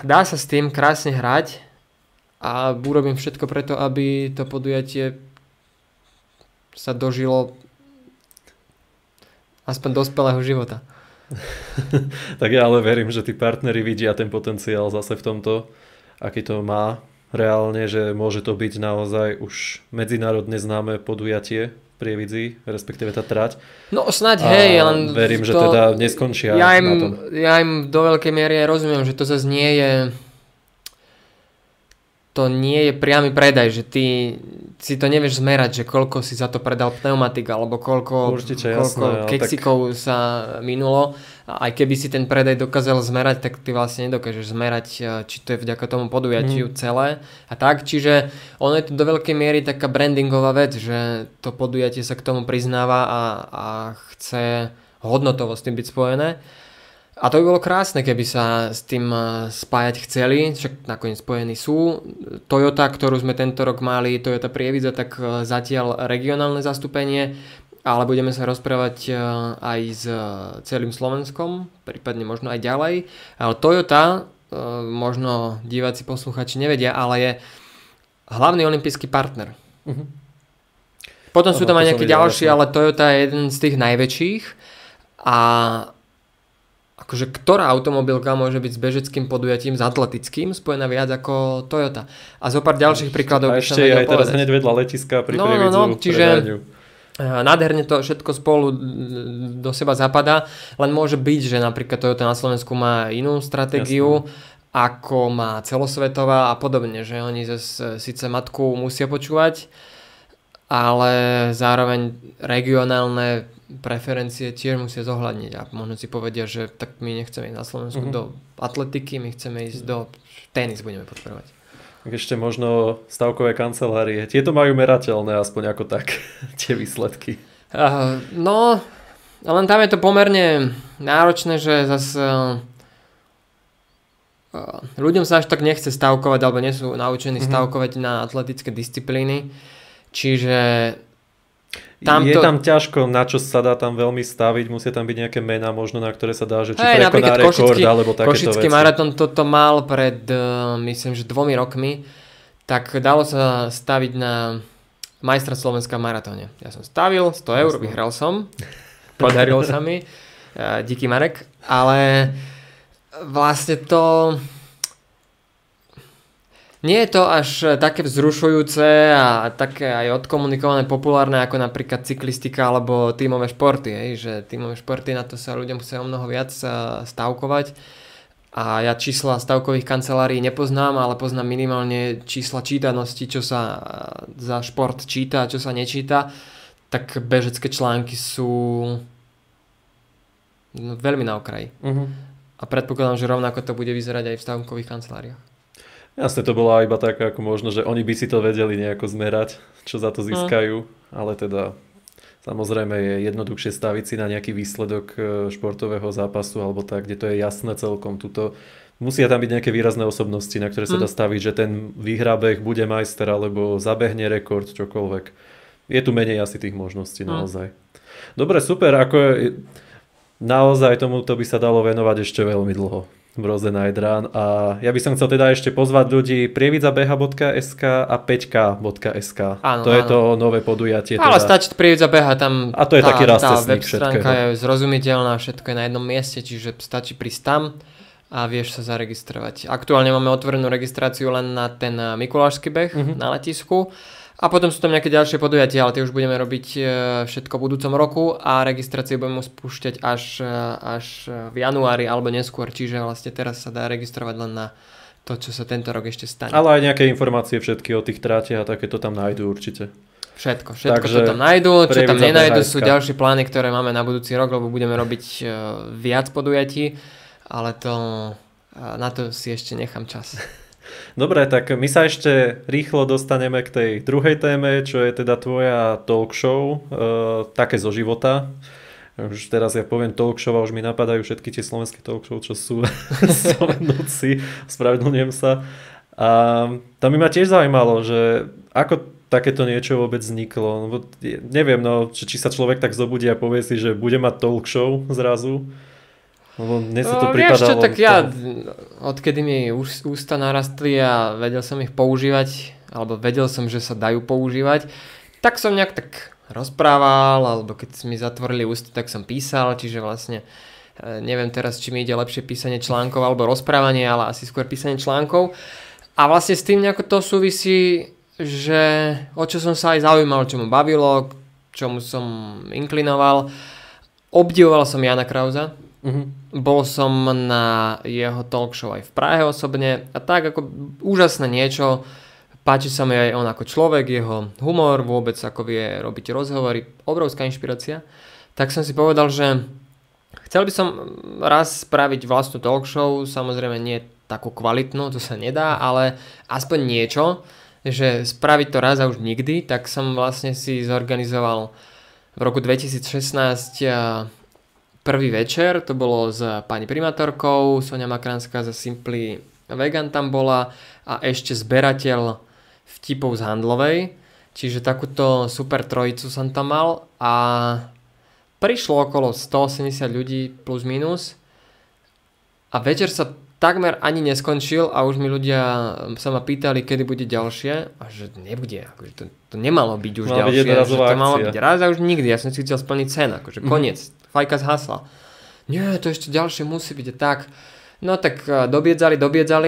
dá sa s tým krásne hrať a urobím všetko preto, aby to podujatie sa dožilo aspoň dospelého života. Tak ja ale verím, že tí partneri vidia ten potenciál zase v tomto, aký to má reálne, že môže to byť naozaj už medzinárodne známe podujatie v Prievidzi, respektíve tá trať. No snáď hej, len verím, že teda neskončia na tom. Ja im do veľkej miery rozumiem, že to zase nie je to nie je priamy predaj, že ty si to nevieš zmerať, že koľko si za to predal pneumatik, alebo koľko keksikov sa minulo. Aj keby si ten predaj dokázal zmerať, tak ty vlastne nedokážeš zmerať, či to je vďaka tomu podujatiu celé a tak. Čiže ono je to do veľkej miery taká brandingová vec, že to podujatie sa k tomu priznáva a chce hodnotovo s tým byť spojené. A to by bolo krásne, keby sa s tým spájať chceli, však nakoniec spojení sú. Toyota, ktorú sme tento rok mali, Toyota Prievidza, tak zatiaľ regionálne zastúpenie, ale budeme sa rozprávať aj s celým Slovenskom, prípadne možno aj ďalej. Ale Toyota, možno diváci, posluchači nevedia, ale je hlavný olympijský partner. Potom sú tam aj nejaké ďalšie, ale Toyota je jeden z tých najväčších a akože ktorá automobilka môže byť s bežeckým podujatím, s atletickým spojená viac ako Toyota. A zo pár ďalších príkladov by som vedel povedať. A ešte aj teraz hneď vedľa letiska pri Prievidzu. Čiže nádherne to všetko spolu do seba zapadá, len môže byť, že napríklad Toyota na Slovensku má inú stratégiu, ako má celosvetová a podobne, že oni síce matku musia počúvať, ale zároveň regionálne preferencie tiež musia zohľadniť a možno si povedia, že tak my nechceme ísť na Slovensku do atletiky, my chceme ísť do tenis, budeme podporovať. Ešte možno stavkové kancelárie. Tieto majú merateľné aspoň ako tak, tie výsledky. No, len tam je to pomerne náročné, že zase ľuďom sa až tak nechce stavkovať, alebo nie sú naučení stavkovať na atletické disciplíny. Čiže je tam ťažko, na čo sa dá tam veľmi staviť, musia tam byť nejaké mená možno, na ktoré sa dá, že či prekoná rekord alebo takéto veci. Košický maratón toto mal pred, myslím, že 2 rokmi, tak dalo sa staviť na majstra Slovenska v maratóne. Ja som stavil 100 eur, vyhral som, podarilo sa mi, díky Marek, ale vlastne to nie je to až také vzrušujúce a také aj odkomunikované populárne ako napríklad cyklistika alebo tímové športy. Že tímové športy, na to sa ľuďom chce o mnoho viac stavkovať. A ja čísla stavkových kancelárií nepoznám, ale poznám minimálne čísla čítanosti, čo sa za šport číta a čo sa nečíta. Tak bežecké články sú veľmi na okraji. A predpokladám, že rovnako to bude vyzerať aj v stavkových kanceláriách. Jasne, to bola iba taká ako možno, že oni by si to vedeli nejako zmerať, čo za to získajú, ale teda samozrejme je jednoduchšie staviť si na nejaký výsledok športového zápasu alebo tak, kde to je jasné celkom. Tuto musia tam byť nejaké výrazné osobnosti, na ktoré sa dá staviť, že ten výhrabeh bude majster alebo zabehne rekord, čokoľvek. Je tu menej asi tých možností naozaj. Dobre, super, naozaj tomuto by sa dalo venovať ešte veľmi dlho. Broze Night Run. A ja by som chcel teda ešte pozvať ľudí prievidzabeha.sk a 5k.sk. To je to nové podujatie. Ale stačí Prievidza Beha, tam a to je taký raz web stránka je zrozumiteľná, všetko je na jednom mieste, čiže stačí prísť tam a vieš sa zaregistrovať. Aktuálne máme otvorenú registráciu len na ten Mikulášsky beh na letisku. A potom sú tam nejaké ďalšie podujatia, ale tie už budeme robiť všetko v budúcom roku a registrácie budeme spúšťať až v januári alebo neskôr. Čiže vlastne teraz sa dá registrovať len na to, čo sa tento rok ešte stane. Ale aj nejaké informácie všetky o tých trátiach a takéto tam nájdú určite. Všetko to tam nájdú. Čo tam nenájdú sú ďalšie plány, ktoré máme na budúci rok, lebo budeme robiť viac podujatí, ale na to si ešte nechám čas. Dobre, tak my sa ešte rýchlo dostaneme k tej druhej téme, čo je teda tvoja talk show, také zo života. Už teraz ja poviem talk show a už mi napadajú všetky tie slovenské talk show, čo sú spomenúci, spravedlňujem sa. A tam by ma tiež zaujímalo, že ako takéto niečo vôbec vzniklo. Neviem, či sa človek tak zobudí a povie si, že bude mať talk show zrazu. Lebo mne sa to pripadalo... Vieš čo, tak ja, odkedy mi ústa narastli a vedel som ich používať, alebo vedel som, že sa dajú používať, tak som nejak tak rozprával, alebo keď mi zatvorili ústa, tak som písal, čiže vlastne neviem teraz, či mi ide lepšie písanie článkov alebo rozprávanie, ale asi skôr písanie článkov. A vlastne s tým nejako to súvisí, že o čo som sa aj zaujímal, čo mu bavilo, čomu som inklinoval. Obdivoval som Jana Krausa, Bol som na jeho talk show aj v Prahe osobne a tak ako úžasné niečo. Páči sa mi aj on ako človek, jeho humor, vôbec ako vie robiť rozhovory, obrovská inšpirácia. Tak som si povedal, že chcel by som raz spraviť vlastnú talk show, samozrejme nie takú kvalitnú, to sa nedá, ale aspoň niečo, že spraviť to raz a už nikdy, tak som vlastne si zorganizoval v roku 2016 prvý večer, to bolo s pani primátorkou, Soňa Makranská za Simply Vegan tam bola a ešte zberateľ vtipov z Handlovej, čiže takúto super trojicu som tam mal a prišlo okolo 180 ľudí plus minus a večer sa takmer ani neskončil a už mi ľudia sa ma pýtali, kedy bude ďalšie a že nebude, akože to nemalo byť už ďalšie, že to malo byť raz a už nikdy, ja som si chcel splniť sen, akože koniec, fajka zhasla. Nie, to ešte ďalšie musí byť tak. No tak dobiedzali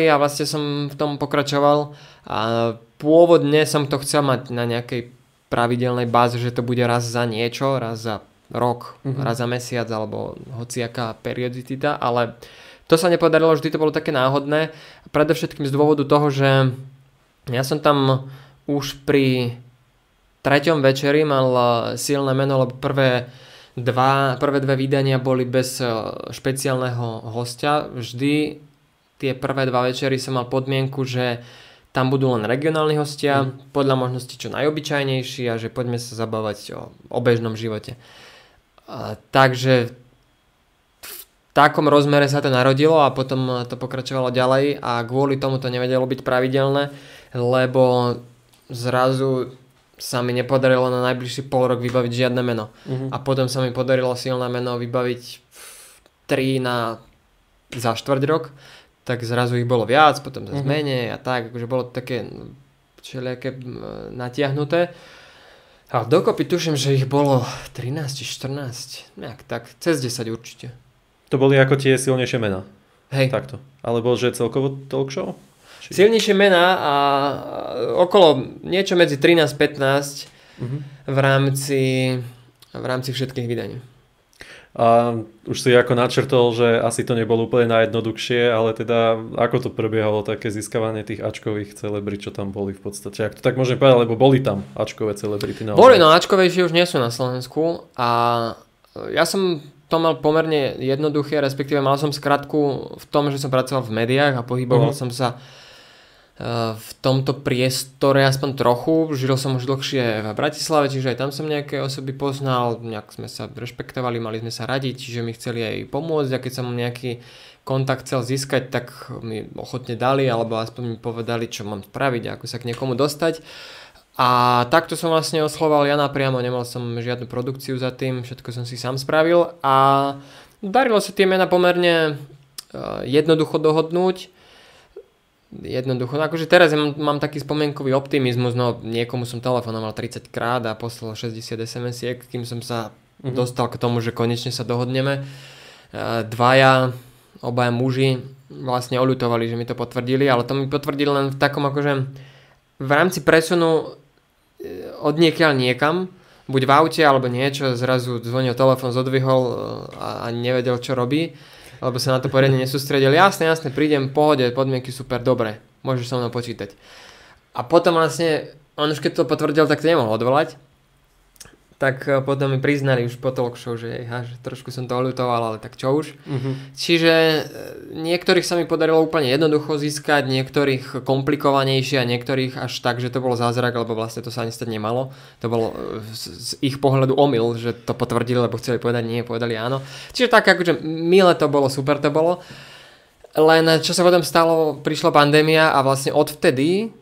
a vlastne som v tom pokračoval a pôvodne som to chcel mať na nejakej pravidelnej báze, že to bude raz za niečo, raz za rok, raz za mesiac alebo hociaká periodicita, ale to sa nepodarilo, vždy to bolo také náhodné. Predovšetkým z dôvodu toho, že ja som tam už pri 3. večeri mal silné meno, lebo prvé dve vydania boli bez špeciálneho hostia. Vždy tie prvé 2 večery som mal podmienku, že tam budú len regionálni hostia, podľa možnosti čo najobyčajnejší a že poďme sa zabávať o bežnom živote. Takže v takom rozmere sa to narodilo a potom to pokračovalo ďalej a kvôli tomu to nevedelo byť pravidelné, lebo zrazu sa mi nepodarilo na najbližší pol rok vybaviť žiadne meno. A potom sa mi podarilo silné meno vybaviť 3 za štvrť rok, tak zrazu ich bolo viac, potom sa menej a tak, akože bolo také všelijaké natiahnuté. A dokopy tuším, že ich bolo 13 či 14, nejak tak, cez 10 určite. To boli ako tie silnejšie mená. Hej. Takto. Alebo že celkovo talk show? Silnejšie mená a okolo niečo medzi 13-15 v rámci všetkých vydaní. A už si ako načrtol, že asi to nebolo úplne najjednoduchšie, ale teda ako to prebiehalo také získavanie tých ačkových celebrit, čo tam boli v podstate? Ak to tak môžem povedať, lebo boli tam ačkové celebrity. Boli, no ačkovejšie už nie sú na Slovensku a ja som to mal pomerne jednoduché, respektíve mal som skratku v tom, že som pracoval v médiách a pohyboval som sa v tomto priestore aspoň trochu. Žil som už dlhšie v Bratislave, čiže aj tam som nejaké osoby poznal, nejak sme sa rešpektovali, mali sme sa radiť, čiže mi chceli aj pomôcť a keď som nejaký kontakt chcel získať, tak mi ochotne dali alebo aspoň mi povedali, čo mám spraviť a ako sa k niekomu dostať. A takto som vlastne osloval ja napriamo, nemal som žiadnu produkciu za tým, všetko som si sám spravil a darilo sa tie mená pomerne jednoducho dohodnúť. Jednoducho, akože teraz mám taký spomienkový optimizmus, no niekomu som telefonoval 30 krát a poslal 60 SMS-iek, kým som sa dostal k tomu, že konečne sa dohodneme. Obaja muži vlastne oľutovali, že mi to potvrdili, ale to mi potvrdili len v takom akože v rámci presunu od niekiaľ niekam, buď v aute alebo niečo, zrazu zvonil telefón, zodvihol a nevedel, čo robí, lebo sa na to poriadne nesústredil. Jasne, prídem, pohode, podmienky super, dobre, môžeš so mnou počítať. A potom vlastne, on už keď to potvrdil, tak to nemohol odvolať. Tak potom mi priznali už po talk show, že trošku som to oľutoval, ale tak čo už. Čiže niektorých sa mi podarilo úplne jednoducho získať, niektorých komplikovanejšie a niektorých až tak, že to bol zázrak, lebo vlastne to sa ani stať nemalo. To bolo z ich pohľadu omyl, že to potvrdili, lebo chceli povedať nie, povedali áno. Čiže tak akože milé to bolo, super to bolo. Len čo sa potom stalo, prišla pandémia a vlastne odvtedy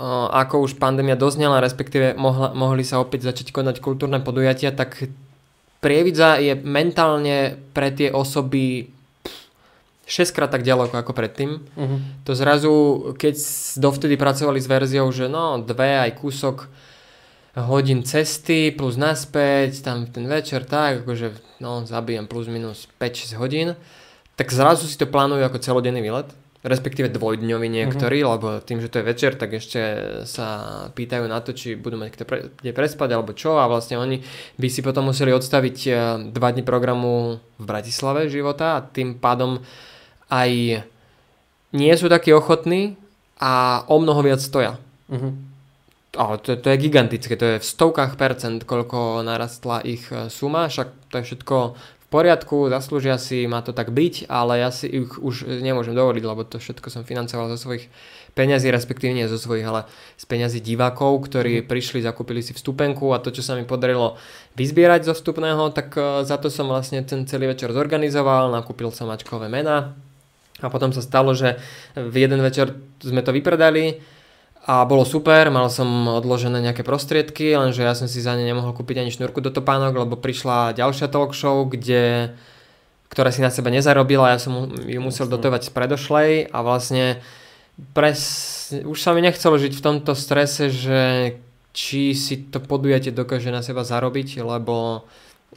ako už pandémia doznala, respektíve mohli sa opäť začať konať kultúrne podujatia, tak Prievidza je mentálne pre tie osoby 6-krát tak ďaleko ako predtým. To zrazu, keď dovtedy pracovali s verziou, že no 2 aj kúsok hodín cesty plus naspäť, tam ten večer tak, akože no zabijem plus minus 5-6 hodín, tak zrazu si to plánujú ako celodenný výlet. respektíve dvojdňový niektorí, lebo tým, že to je večer, tak ešte sa pýtajú na to, či budú mať kde prespať alebo čo, a vlastne oni by si potom museli odstaviť 2 dni programu v Bratislave života a tým pádom aj nie sú takí ochotní a o mnoho viac stoja. Ale to je gigantické, to je v stovkách percent, koľko narastla ich suma, však to je všetko v poriadku, zaslúžia si, má to tak byť, ale ja si ich už nemôžem dovoliť, lebo to všetko som financoval zo svojich peňazí, respektíve nie zo svojich, ale z peňazí divákov, ktorí prišli, zakúpili si vstupenku, a to, čo sa mi podarilo vyzbierať zo vstupného, tak za to som vlastne ten celý večer zorganizoval, nakúpil som ačkové mená a potom sa stalo, že v jeden večer sme to vypredali a bolo super, mal som odložené nejaké prostriedky, lenže ja som si za ne nemohol kúpiť ani šnúrku do topánok, lebo prišla ďalšia talk show, ktorá si na seba nezarobila, ja som ju musel dotovať z predošlej a vlastne už sa mi nechcelo žiť v tomto strese, že či si to podujatie dokáže na seba zarobiť, lebo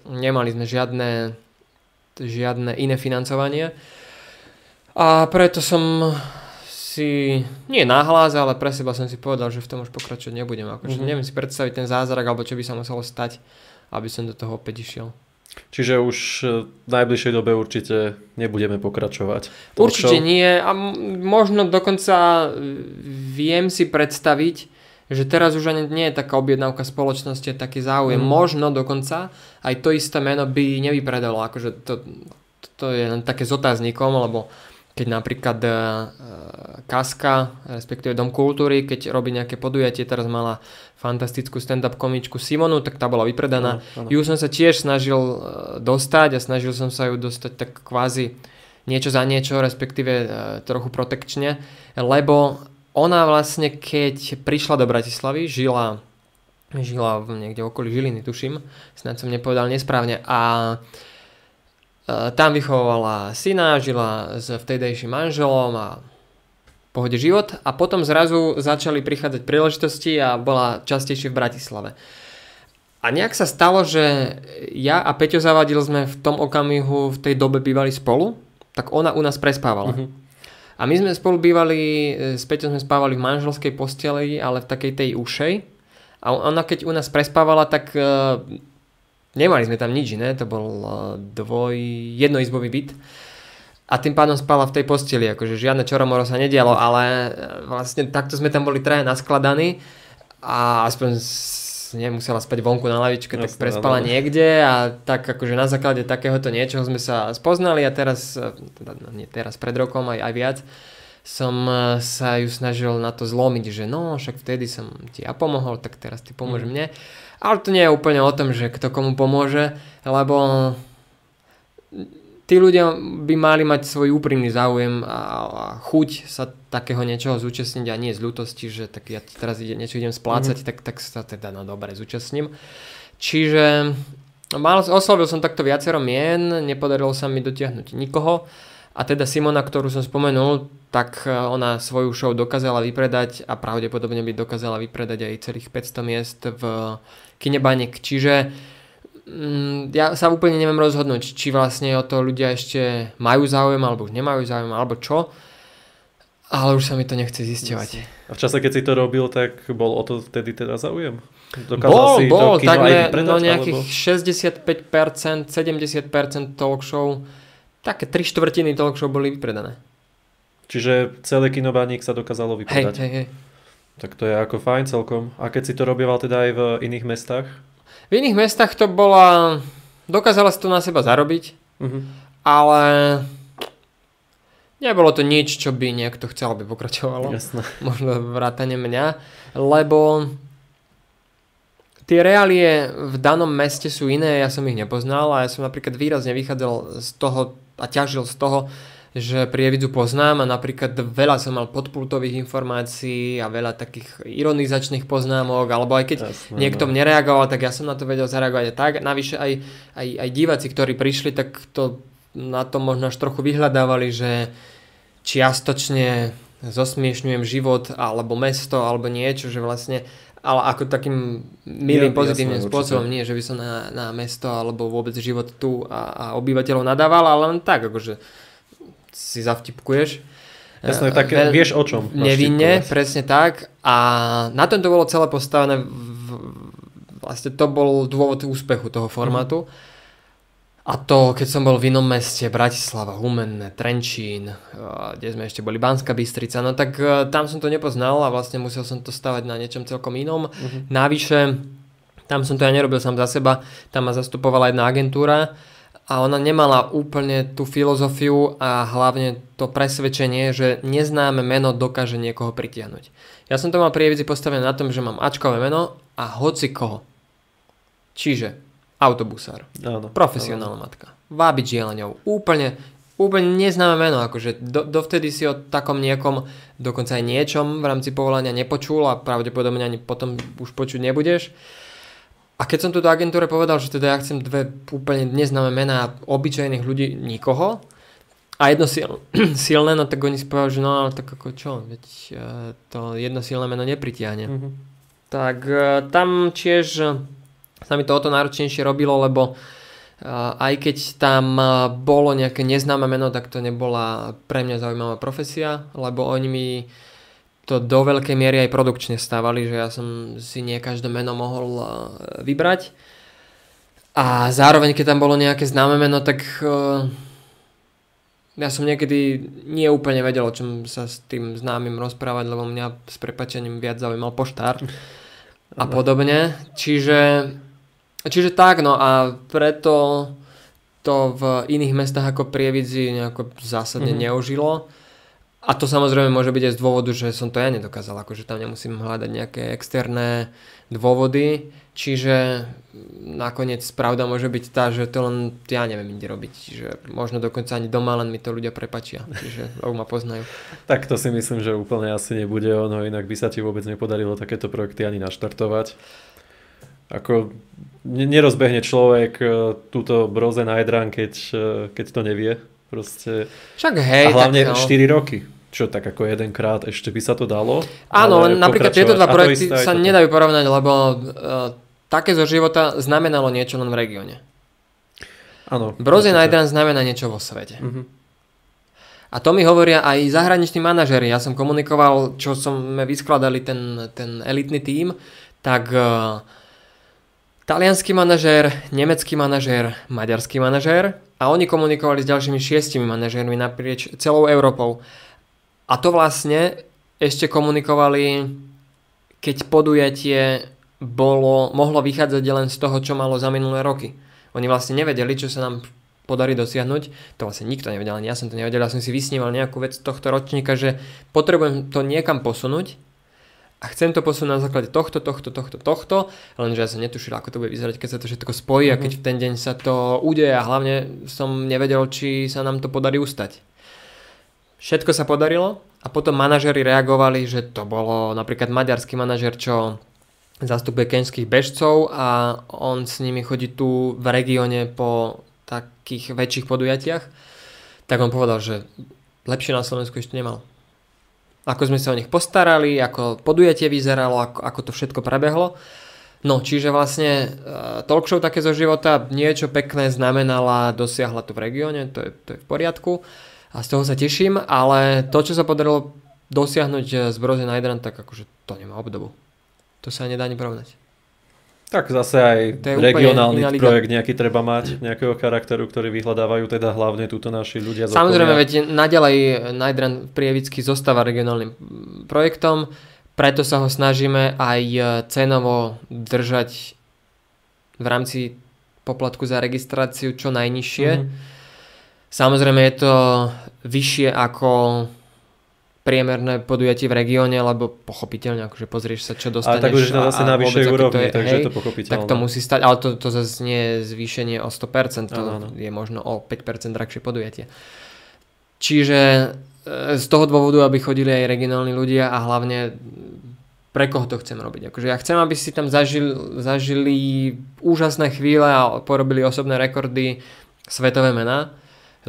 nemali sme žiadne iné financovanie. A preto som si, nie nahlas, ale pre seba som si povedal, že v tom už pokračovať nebudem. Akože neviem si predstaviť ten zázrak, alebo čo by sa muselo stať, aby som do toho opäť išiel. Čiže už v najbližšej dobe určite nebudeme pokračovať. Určite nie a možno dokonca viem si predstaviť, že teraz už ani nie je taká objednávka spoločnosti, taký záujem. Možno dokonca aj to isté meno by nevypredalo. Akože to je len také s otáznikom, lebo keď napríklad Kaska, respektíve Dom kultúry, keď robí nejaké podujatie, teraz mala fantastickú stand-up komičku Simonu, tak tá bola vypredaná. Ju som sa tiež snažil dostať a snažil som sa ju dostať tak kvázi niečo za niečo, respektíve trochu protekčne, lebo ona vlastne, keď prišla do Bratislavy, žila niekde okolí Žiliny, tuším, snáď som nepovedal nesprávne, a tam vychovala syna, žila s vtedejším manželom a pohode život, a potom zrazu začali prichádzať príležitosti a bola častejšie v Bratislave. A nejak sa stalo, že ja a Peťo Zavadil sme v tom okamihu v tej dobe bývali spolu, tak ona u nás prespávala. A my sme spolu bývali, s Peťom sme spávali v manželskej posteli, ale v takej tej ušej. A ona keď u nás prespávala, tak nemali sme tam nič iné, to bol jednoizbový byt a tým pádom spala v tej posteli, akože žiadne čoromoro sa nedialo, ale vlastne takto sme tam boli traja naskladaní a aspoň nemusela spať vonku na lavičke, tak prespala niekde a tak akože na základe takéhoto niečoho sme sa spoznali a teraz, nie teraz, pred rokom aj viac, som sa ju snažil na to zlomiť, že no, však vtedy som ti ja pomohol, tak teraz ty pomôž mne. Ale to nie je úplne o tom, že kto komu pomôže, lebo tí ľudia by mali mať svoj úprimný záujem a chuť sa takého niečoho zúčastniť a nie z ľútosti, že tak ja teraz niečo idem splácať, tak sa teda dobre zúčastním. Čiže oslovil som takto viacero mien, nepodarilo sa mi dotiahnuť nikoho. A teda Simona, ktorú som spomenul, tak ona svoju show dokázala vypredať a pravdepodobne by dokázala vypredať aj celých 500 miest v kine Baník. Čiže ja sa úplne neviem rozhodnúť, či vlastne o to ľudia ešte majú záujem, alebo už nemajú záujem, alebo čo. Ale už sa mi to nechce zisťovať. A v čase, keď si to robil, tak bol o to vtedy teda záujem? Dokázal bol, takmer nejakých 65%, 70% talk show. Také 3/4 talk show boli vypredané. Čiže celé kino Baník sa dokázalo vypredať. Hej. Tak to je ako fajn celkom. A keď si to robieval teda aj v iných mestách? V iných mestách to bola... Dokázala si to na seba zarobiť, ale nebolo to nič, čo by niekto chcel, aby pokračovalo. Jasné. Možno vrátane mňa, lebo tie reálie v danom meste sú iné, ja som ich nepoznal a ja som napríklad výrazne vychádzal z toho a ťažil z toho, že Prievidzu poznám a napríklad veľa som mal podpultových informácií a veľa takých ironizačných poznámok, alebo aj keď niekto mne reagoval, tak ja som na to vedel zareagovať aj tak. Navyše aj diváci, ktorí prišli, tak to na to možno až trochu vyhľadávali, že čiastočne zosmiešňujem život alebo mesto alebo niečo, že vlastne ale ako takým milým, pozitívnym spôsobom, nie, že by som na mesto alebo vôbec život tu a obyvateľov nadával, ale len tak, akože si zavtipkuješ. Jasné, tak vieš o čom. Nevinne, presne tak. A na tom to bolo celé postavené. Vlastne to bol dôvod úspechu toho formátu. A to, keď som bol v inom meste, Bratislava, Humenné, Trenčín, kde sme ešte boli, Banská Bystrica, no tak tam som to nepoznal a vlastne musel som to stavať na niečom celkom inom. Navyše, tam som to ja nerobil sám za seba, tam ma zastupovala jedna agentúra a ona nemala úplne tú filozofiu a hlavne to presvedčenie, že neznáme meno dokáže niekoho pritiahnuť. Ja som to mal pri Evidzi postavené na tom, že mám ačkové meno a hoci koho. Čiže autobusár, profesionálna matka, vábič jeleňov, úplne neznáme meno, akože dovtedy si o takom niekom, dokonca aj niečom v rámci povolania nepočul a pravdepodobne ani potom už počuť nebudeš. A keď som tu do agentúre povedal, že teda ja chcem dve úplne neznáme mená obyčajných ľudí, nikoho, a jedno silné, no tak oni si povedali, že no tak ako čo, veď to jedno silné meno nepritiahne. Tak tam tiež sa mi to o to náročnejšie robilo, lebo aj keď tam bolo nejaké neznáme meno, tak to nebola pre mňa zaujímavá profesia, lebo oni mi to do veľkej miery aj produkčne stávali, že ja som si nie každé meno mohol vybrať. A zároveň, keď tam bolo nejaké známe meno, tak ja som niekedy nie úplne vedel, o čom sa s tým známym rozprávať, lebo mňa s prepáčením viac zaujímal poštár a podobne. Čiže tak, no a preto to v iných mestách ako Prievidzi nejako zásadne neužilo. A to samozrejme môže byť aj z dôvodu, že som to ja nedokázal, akože tam nemusím hľadať nejaké externé dôvody. Čiže nakoniec pravda môže byť tá, že to len ja neviem inde robiť. Čiže možno dokonca ani doma, len mi to ľudia prepáčia. Čiže ma poznajú. Tak to si myslím, že úplne asi nebude ono, inak by sa ti vôbec nepodarilo takéto projekty ani naštartovať. Ako nerozbehne človek túto Broze Night Run, keď to nevie. Proste. Však hej. A hlavne 4 roky. Čo tak ako jedenkrát ešte by sa to dalo? Áno, len napríklad tieto dva projekty sa nedajú porovnať, lebo také zo života znamenalo niečo len v regióne. Áno. Broze Night Run znamená niečo vo svete. A to mi hovoria aj zahraniční manažeri. Ja som komunikoval, čo sme vyskladali ten elitný tím, tak taliansky manažér, nemecký manažér, maďarský manažér a oni komunikovali s ďalšími 6 manažérmi naprieč celou Európou. A to vlastne ešte komunikovali, keď podujatie mohlo vychádzať len z toho, čo malo za minulé roky. Oni vlastne nevedeli, čo sa nám podarí dosiahnuť. To vlastne nikto nevedel, ani ja som to nevedel. Ja som si vysníval nejakú vec tohto ročníka, že potrebujem to niekam posunúť a chcem to posunúť na základe tohto, lenže ja som netušil, ako to bude vyzerať, keď sa to všetko spojí a keď v ten deň sa to udeje a hlavne som nevedel, či sa nám to podarí ustať. Všetko sa podarilo a potom manažeri reagovali, že to bolo napríklad maďarský manažer, čo zastupuje keňských bežcov a on s nimi chodí tu v regióne po takých väčších podujatiach, tak on povedal, že lepšie na Slovensku ešte nemal. Ako sme sa o nich postarali, ako podujatie vyzeralo, ako to všetko prebehlo. No, čiže vlastne talk show také zo života niečo pekné znamenala, dosiahla to v regióne, to je v poriadku a z toho sa teším, ale to, čo sa podarilo dosiahnuť z Broze Night Run, tak akože to nemá obdobu. To sa nedá ani porovnať. Tak zase aj regionálny projekt nejaký treba mať, nejakého charakteru, ktorý vyhľadávajú teda hlavne túto naši ľudia. Samozrejme, veď naďalej Night Run Prievidsky zostáva regionálnym projektom, preto sa ho snažíme aj cenovo držať v rámci poplatku za registráciu čo najnižšie. Samozrejme je to vyššie ako priemerné podujatie v regióne, lebo pochopiteľne, akože pozrieš sa, čo dostaneš. Ale tak už je to zase na vyššej úrovni, takže je to pochopiteľné. Tak to musí stať, ale to zase nie je zvýšenie o 100%, to je možno o 5% drahšie podujatie. Čiže z toho dôvodu, aby chodili aj regionálni ľudia a hlavne pre koho to chcem robiť. Akože ja chcem, aby si tam zažili úžasné chvíle a porobili osobné rekordy, svetové mená,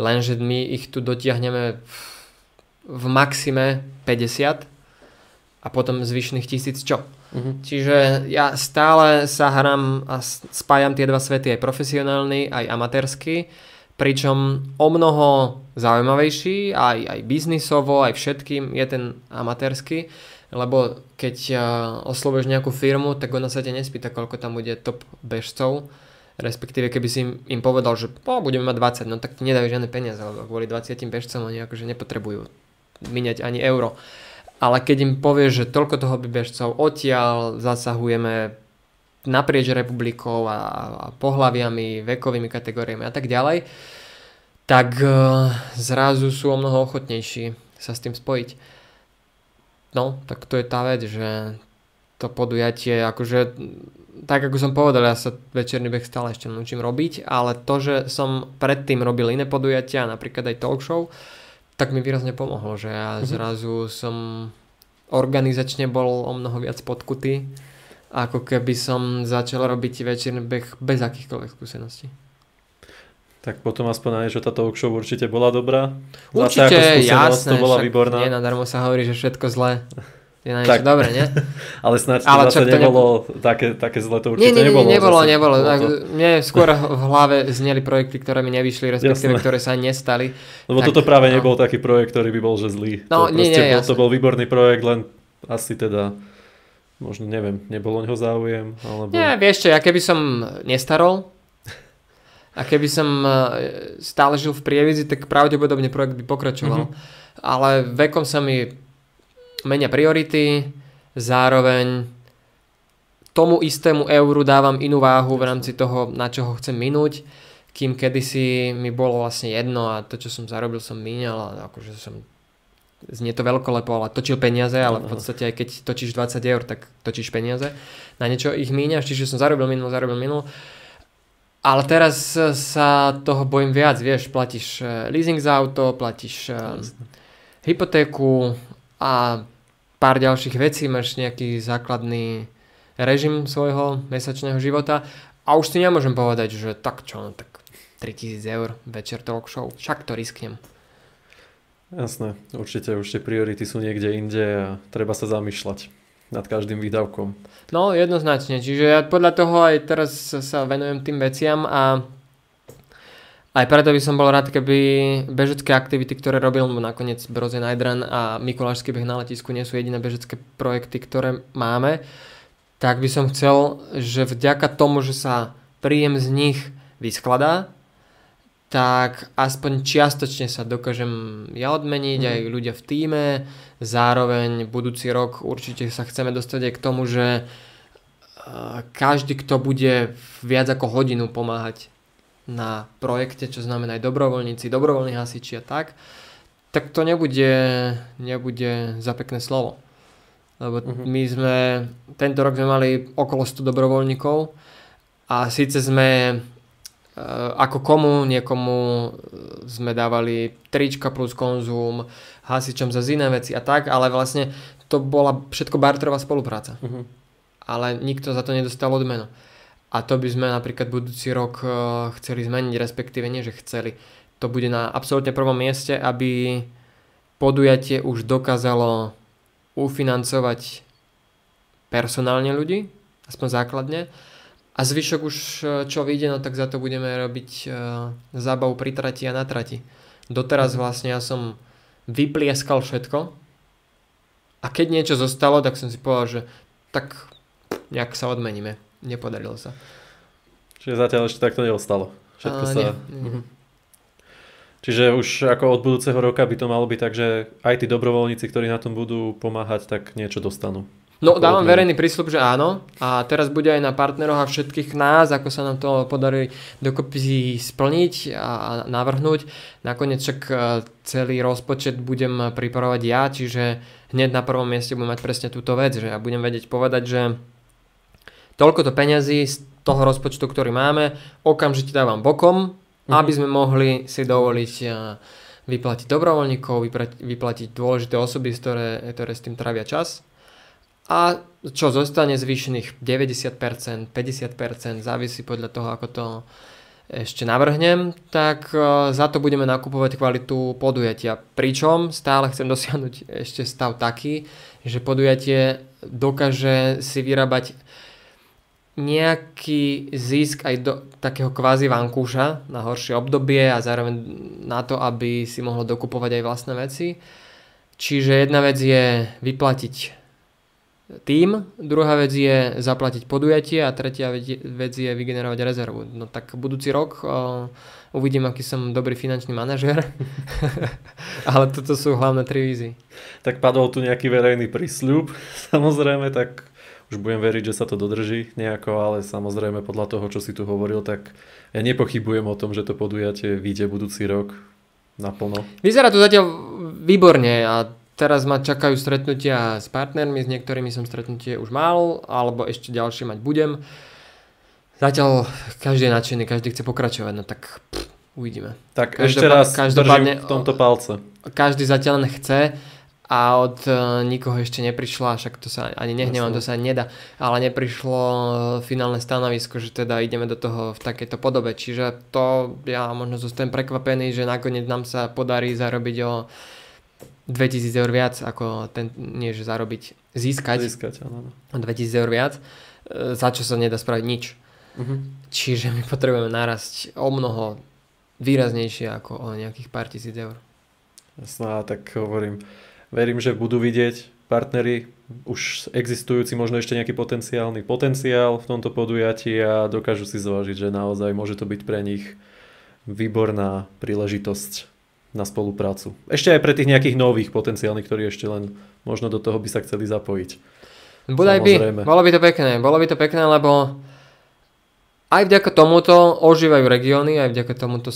lenže my ich tu dotiahneme v maxime 50 a potom zvyšných 1000 čo. Čiže ja stále sa hrám a spájam tie dva svety, aj profesionálny, aj amatérsky, pričom o mnoho zaujímavejší, aj biznisovo, aj všetkým je ten amatérsky, lebo keď oslovuješ nejakú firmu, tak ona sa ťa nespýta, koľko tam bude top bežcov, respektíve keby si im povedal, že budeme mať 20, no tak ti nedajú žiadne peniaze, lebo kvôli 20 bežcom oni akože nepotrebujú míňať ani euro. Ale keď im povieš, že toľko toho bežcov odtiaľ zasahujeme naprieč republikou a pohlaviami, vekovými kategóriami a tak ďalej, tak zrazu sú o mnoho ochotnejší sa s tým spojiť. No, tak to je tá vec, že to podujatie, akože, tak ako som povedal, ja sa večerný beh stále ešte naučím robiť, ale to, že som predtým robil iné podujatia, napríklad aj talk show, tak mi výrazne pomohlo, že ja zrazu som organizačne bol o mnoho viac podkutý, ako keby som začal robiť večerný beh bez akýchkoľvek skúseností. Tak potom aspoň aj, že tá talk show určite bola dobrá. Určite, jasné, to bola výborná. Nenadarmo sa hovorí, že všetko zlé je na niečo dobré, nie? Ale snáď to zase nebolo také zlé, to určite nebolo. Nebolo. Mne skôr v hlave zneli projekty, ktoré mi nevyšli, respektíve ktoré sa nestali. Lebo tak, toto práve nebol taký projekt, ktorý by bol že zlý. No, to bol výborný projekt, len asi teda možno neviem, nebol o ňoho záujem. Alebo... Nie, vieš čo, ja keby som nestarol a keby som stále žil v Prievidzi, tak pravdepodobne projekt by pokračoval. Ale vekom sa mi menia priority, zároveň tomu istému euru dávam inú váhu v rámci toho, na čo ho chcem minúť, kým kedysi mi bolo vlastne jedno a to, čo som zarobil, som míňal a akože som, znie to veľkolepo, ale točil peniaze, ale v podstate aj keď točíš 20 eur, tak točíš peniaze. Na niečo ich míňaš, čiže som zarobil minul. Ale teraz sa toho bojím viac, vieš, platíš leasing za auto, platíš hypotéku a pár ďalších vecí, máš nejaký základný režim svojho mesačného života a už si nemôžem povedať, že tak čo, no tak 3000 eur večer talk show, však to risknem. Jasné, určite priority sú niekde inde a treba sa zamýšľať nad každým výdavkom. No jednoznačne, čiže ja podľa toho aj teraz sa venujem tým veciam a aj preto by som bol rád, keby bežecké aktivity, ktoré robil nakoniec Broze Night Run a Mikulášsky beh na letisku nie sú jediné bežecké projekty, ktoré máme, tak by som chcel, že vďaka tomu, že sa príjem z nich vyskladá, tak aspoň čiastočne sa dokážem ja odmeniť, aj ľudia v tíme. Zároveň budúci rok určite sa chceme dostať aj k tomu, že každý, kto bude viac ako hodinu pomáhať na projekte, čo znamená aj dobrovoľníci, dobrovoľní hasiči a tak to nebude za pekné slovo. Lebo my sme, tento rok sme mali okolo 100 dobrovoľníkov a síce sme ako niekomu sme dávali trička plus konzum, hasičom za iné veci a tak, ale vlastne to bola všetko barterová spolupráca. Ale nikto za to nedostal odmenu. A to by sme napríklad budúci rok chceli zmeniť, respektíve nie, že chceli. To bude na absolútne prvom mieste, aby podujatie už dokázalo ufinancovať personálne ľudí, aspoň základne, a zvyšok už čo vyjde, no tak za to budeme robiť zábavu pri trati a na trati. Doteraz vlastne ja som vyplieskal všetko a keď niečo zostalo, tak som si povedal, že tak nejak sa odmeníme. Nepodarilo sa. Čiže zatiaľ ešte takto neostalo. Všetko sa... Nie. Čiže už ako od budúceho roka by to malo byť tak, že aj tí dobrovoľníci, ktorí na tom budú pomáhať, tak niečo dostanú. No dávam verejný prísľub, že áno. A teraz bude aj na partneroch a všetkých nás, ako sa nám to podarí dokopy splniť a navrhnúť. Nakoniec však celý rozpočet budem pripravovať ja, čiže hneď na prvom mieste budem mať presne túto vec, že ja budem vedieť povedať, že toľkoto peňazí z toho rozpočtu, ktorý máme, okamžite dávam bokom, aby sme mohli si dovoliť vyplatiť dobrovoľníkov, vyplatiť dôležité osoby, ktoré s tým trávia čas. A čo zostane zvyšných 90%, 50%, závisí podľa toho, ako to ešte navrhnem, tak za to budeme nakupovať kvalitu podujatia. Pričom stále chcem dosiahnuť ešte stav taký, že podujatie dokáže si vyrábať nejaký zisk aj do takého kvázi vankúša na horšie obdobie a zároveň na to, aby si mohlo dokupovať aj vlastné veci. Čiže jedna vec je vyplatiť tým, druhá vec je zaplatiť podujatie a tretia vec je vygenerovať rezervu. No tak budúci rok uvidím, aký som dobrý finančný manažér, ale toto sú hlavné 3 vízy. Tak padol tu nejaký verejný prísľub, samozrejme, tak už budem veriť, že sa to dodrží nejako, ale samozrejme podľa toho, čo si tu hovoril, tak ja nepochybujem o tom, že to podujatie vyjde budúci rok naplno. Vyzerá to zatiaľ výborne a teraz ma čakajú stretnutia s partnermi, s niektorými som stretnutie už mal, alebo ešte ďalšie mať budem. Zatiaľ každý je nadšený, každý chce pokračovať, no tak uvidíme. Tak ešte raz držím v tomto palce. Každý zatiaľ len chce a od nikoho ešte neprišla, však to sa ani nehnevám, to sa ani nedá, ale neprišlo finálne stanovisko, že teda ideme do toho v takejto podobe. Čiže to ja možno zostanem prekvapený, že nakoniec nám sa podarí zarobiť o 2000 eur viac, ako nie že zarobiť, získať áno. 2000 eur viac, za čo sa nedá spraviť nič. Čiže my potrebujeme narasť o mnoho výraznejšie ako o nejakých pár tisíc eur. Jasná, tak hovorím, verím, že budú vidieť partneri už existujúci možno ešte nejaký potenciál v tomto podujatí a dokážu si zvážiť, že naozaj môže to byť pre nich výborná príležitosť na spoluprácu. Ešte aj pre tých nejakých nových potenciálnych, ktorí ešte len možno do toho by sa chceli zapojiť. Bolo by to pekné, lebo aj vďaka tomuto ožívajú regióny, aj vďaka tomuto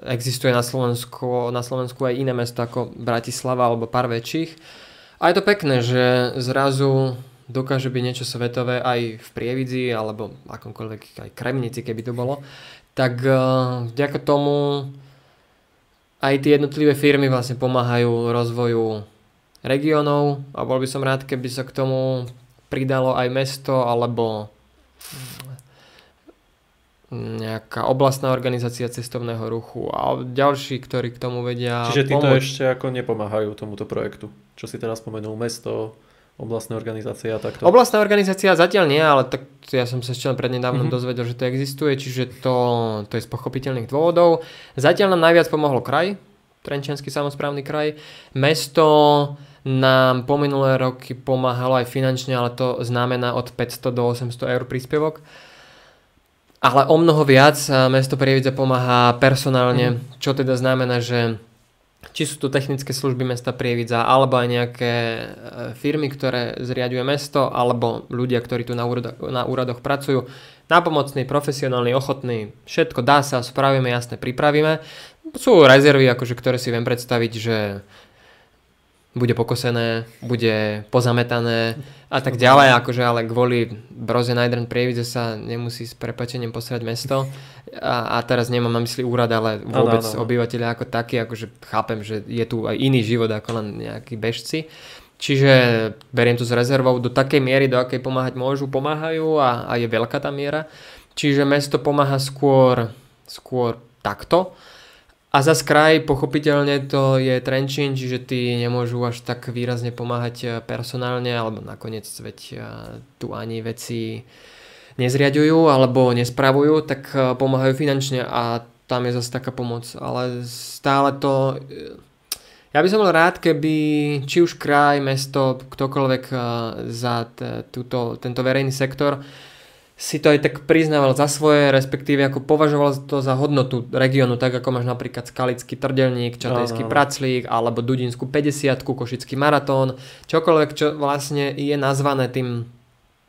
existuje na Slovensku aj iné mesta ako Bratislava alebo pár väčších. A je to pekné, že zrazu dokáže byť niečo svetové aj v Prievidzi alebo akomkoľvek aj Kremnici, keby to bolo. Tak vďaka tomu aj tie jednotlivé firmy vlastne pomáhajú rozvoju regiónov a bol by som rád, keby sa k tomu pridalo aj mesto alebo nejaká oblastná organizácia cestovného ruchu a ďalší, ktorí k tomu vedia pomôcť. Čiže títo ešte ako nepomáhajú tomuto projektu? Čo si teraz spomenul, mesto, oblastná organizácia a takto? Oblastná organizácia zatiaľ nie, ale tak ja som sa ešte len prednedávnom dozvedel, že to existuje, čiže to je z pochopiteľných dôvodov. Zatiaľ nám najviac pomohlo kraj, Trenčiansky samosprávny kraj. Mesto nám po minulé roky pomáhalo aj finančne, ale to znamená od 500 do 800 eur príspevok. Ale o mnoho viac mesto Prievidza pomáha personálne, čo teda znamená, že či sú to technické služby mesta Prievidza, alebo aj nejaké firmy, ktoré zriaďuje mesto, alebo ľudia, ktorí tu na úradoch pracujú, nápomocní, profesionálni, ochotní, všetko dá sa, spravíme, jasne, pripravíme. Sú rezervy, akože, ktoré si viem predstaviť, že bude pokosené, bude pozametané a tak ďalej, akože ale kvôli Broze Nightrun Prievidze sa nemusí s prepáčením posrať mesto a teraz nemám na mysli úrad, ale vôbec obyvateľia ako takí, akože chápem, že je tu aj iný život ako len nejakí bežci, čiže beriem to s rezervou do takej miery, do akej pomáhať môžu, pomáhajú a je veľká tá miera, čiže mesto pomáha skôr takto. A zas kraj, pochopiteľne to je Trenčín, čiže tí nemôžu až tak výrazne pomáhať personálne, alebo nakoniec veď tu ani veci nezriaďujú alebo nespravujú, tak pomáhajú finančne a tam je zase taká pomoc. Ale stále to... Ja by som bol rád, keby či už kraj, mesto, ktokoľvek za tento verejný sektor si to aj tak priznával za svoje, respektíve ako považoval to za hodnotu regiónu, tak ako máš napríklad Skalický trdelník, Čatajský praclík, alebo Dudinskú 50, Košický maratón, čokoľvek, čo vlastne je nazvané tým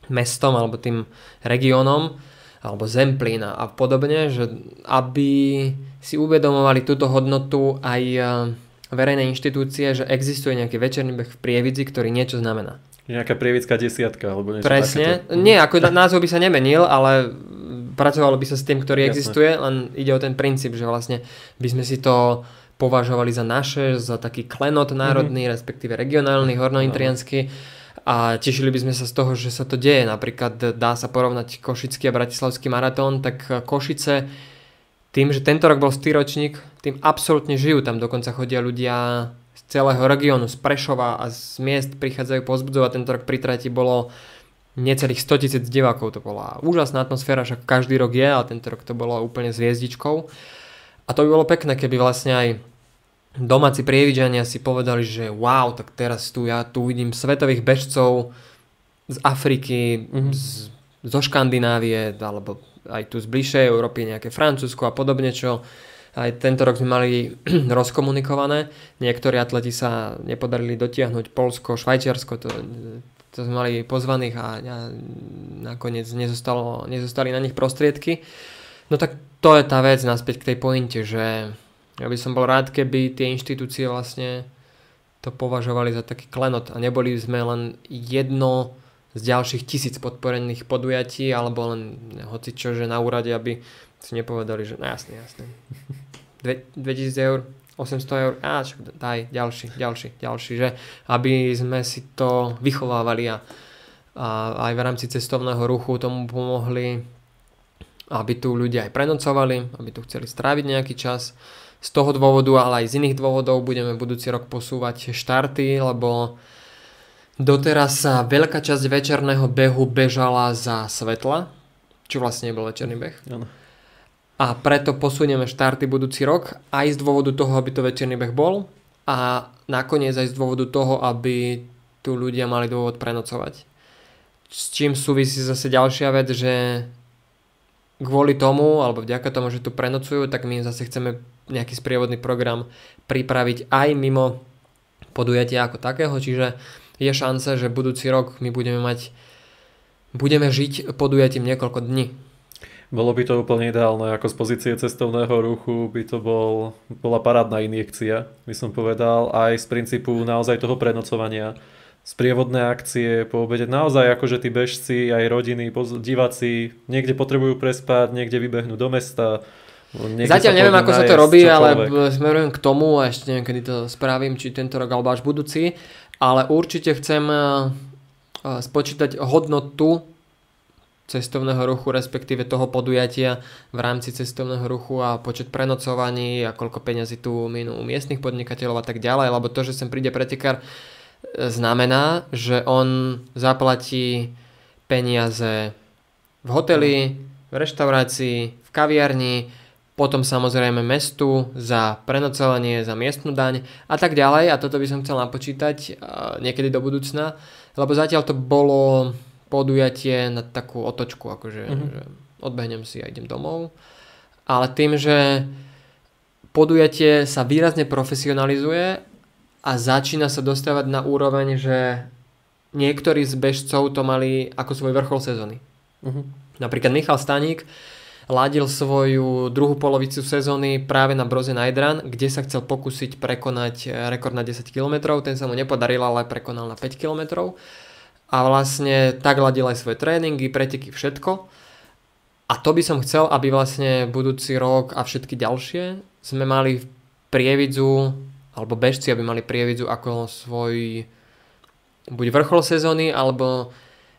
mestom alebo tým regiónom, alebo Zemplín a podobne, že aby si uvedomovali túto hodnotu aj verejné inštitúcie, že existuje nejaký večerný beh v Prievidzi, ktorý niečo znamená. Nejaká prievická desiatka alebo niečo presne. Takéto. Nie, ako názov by sa nemenil, ale pracovalo by sa s tým, ktorý existuje, len ide o ten princíp, že vlastne by sme si to považovali za naše, za taký klenot národný, respektíve regionálny, hornointriansky a tešili by sme sa z toho, že sa to deje. Napríklad dá sa porovnať Košický a Bratislavský maratón, tak Košice tým, že tento rok bol stýročník, tým absolútne žijú. Tam dokonca chodia ľudia z celého regiónu, z Prešova a z miest prichádzajú pozbudzovať. Tento rok pri trati bolo necelých 100 000 divákov. To bola úžasná atmosféra, však každý rok je, a tento rok to bolo úplne s hviezdičkou. A to by bolo pekné, keby vlastne aj domáci Prievidžania si povedali, že wow, tak teraz ja tu vidím svetových bežcov z Afriky, zo Škandinávie, alebo aj tu z bližšej Európy, nejaké Francúzsko a podobne, čo aj tento rok sme mali rozkomunikované. Niektorí atleti sa nepodarili dotiahnuť, Poľsko, Švajčiarsko, to sme mali pozvaných a nakoniec nezostali na nich prostriedky. No tak to je tá vec naspäť k tej pointe, že ja by som bol rád, keby tie inštitúcie vlastne to považovali za taký klenot a neboli sme len jedno z ďalších 1000 podporených podujatí alebo len hocičo, že na úrade, aby si nepovedali, že no jasne. 2000 eur, 800 eur, daj ďalší, že aby sme si to vychovávali a aj v rámci cestovného ruchu tomu pomohli, aby tu ľudia aj prenocovali, aby tu chceli stráviť nejaký čas. Z toho dôvodu, ale aj z iných dôvodov budeme budúci rok posúvať štarty, lebo doteraz sa veľká časť večerného behu bežala za svetla, čo vlastne nebol večerný beh. Ano. A preto posunieme štarty budúci rok aj z dôvodu toho, aby to večerný beh bol a nakoniec aj z dôvodu toho, aby tu ľudia mali dôvod prenocovať. S čím súvisí zase ďalšia vec, že kvôli tomu, alebo vďaka tomu, že tu prenocujú, tak my zase chceme nejaký sprievodný program pripraviť aj mimo podujatia ako takého, čiže je šanca, že budúci rok my budeme žiť podujatím niekoľko dní. Bolo by to úplne ideálne, ako z pozície cestovného ruchu by to bola parádna injekcia, by som povedal, aj z princípu naozaj toho prenocovania, sprievodné akcie po obede, naozaj akože tí bežci, aj rodiny, diváci niekde potrebujú prespať, niekde vybehnú do mesta. Zatiaľ neviem, ako sa to robí, ale smerujem k tomu a ešte neviem, kedy to spravím, či tento rok alebo až budúci, ale určite chcem spočítať hodnotu cestovného ruchu, respektíve toho podujatia v rámci cestovného ruchu a počet prenocovaní a koľko peňazí tu minú miestnych podnikateľov a tak ďalej, lebo to, že sem príde pretekár, znamená, že on zaplatí peniaze v hoteli, v reštaurácii, v kaviarni, potom samozrejme mestu za prenocovanie, za miestnu daň a tak ďalej, a toto by som chcel napočítať niekedy do budúcna, lebo zatiaľ to bolo podujatie na takú otočku, akože že odbehnem si a idem domov. Ale tým, že podujatie sa výrazne profesionalizuje a začína sa dostávať na úroveň, že niektorí z bežcov to mali ako svoj vrchol sezóny. Napríklad Michal Staník ladil svoju druhú polovicu sezóny práve na Broze Night Run, kde sa chcel pokúsiť prekonať rekord na 10 km. Ten sa mu nepodaril, ale prekonal na 5 km. A vlastne tak ladil aj svoje tréningy, preteky, všetko. A to by som chcel, aby vlastne budúci rok a všetky ďalšie sme mali Prievidzu, alebo bežci, aby mali Prievidzu ako svoj buď vrchol sezóny, alebo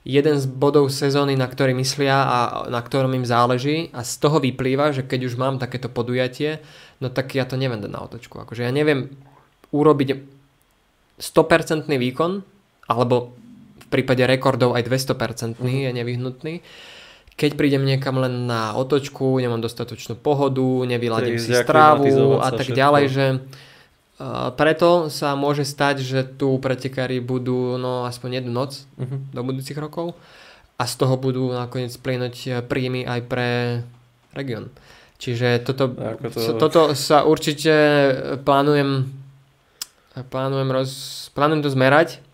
jeden z bodov sezóny, na ktorý myslia a na ktorom im záleží, a z toho vyplýva, že keď už mám takéto podujatie, no tak ja to neviem dať na otočku. Akože ja neviem urobiť 100% výkon, alebo v prípade rekordov aj 200% je nevyhnutný. Keď prídem niekam len na otočku, nemám dostatočnú pohodu, nevyladím si strávu a tak ďalej, že preto sa môže stať, že tu pretekári budú aspoň jednu noc do budúcich rokov a z toho budú nakoniec plynúť príjmy aj pre región. Čiže toto sa určite plánujem to zmerať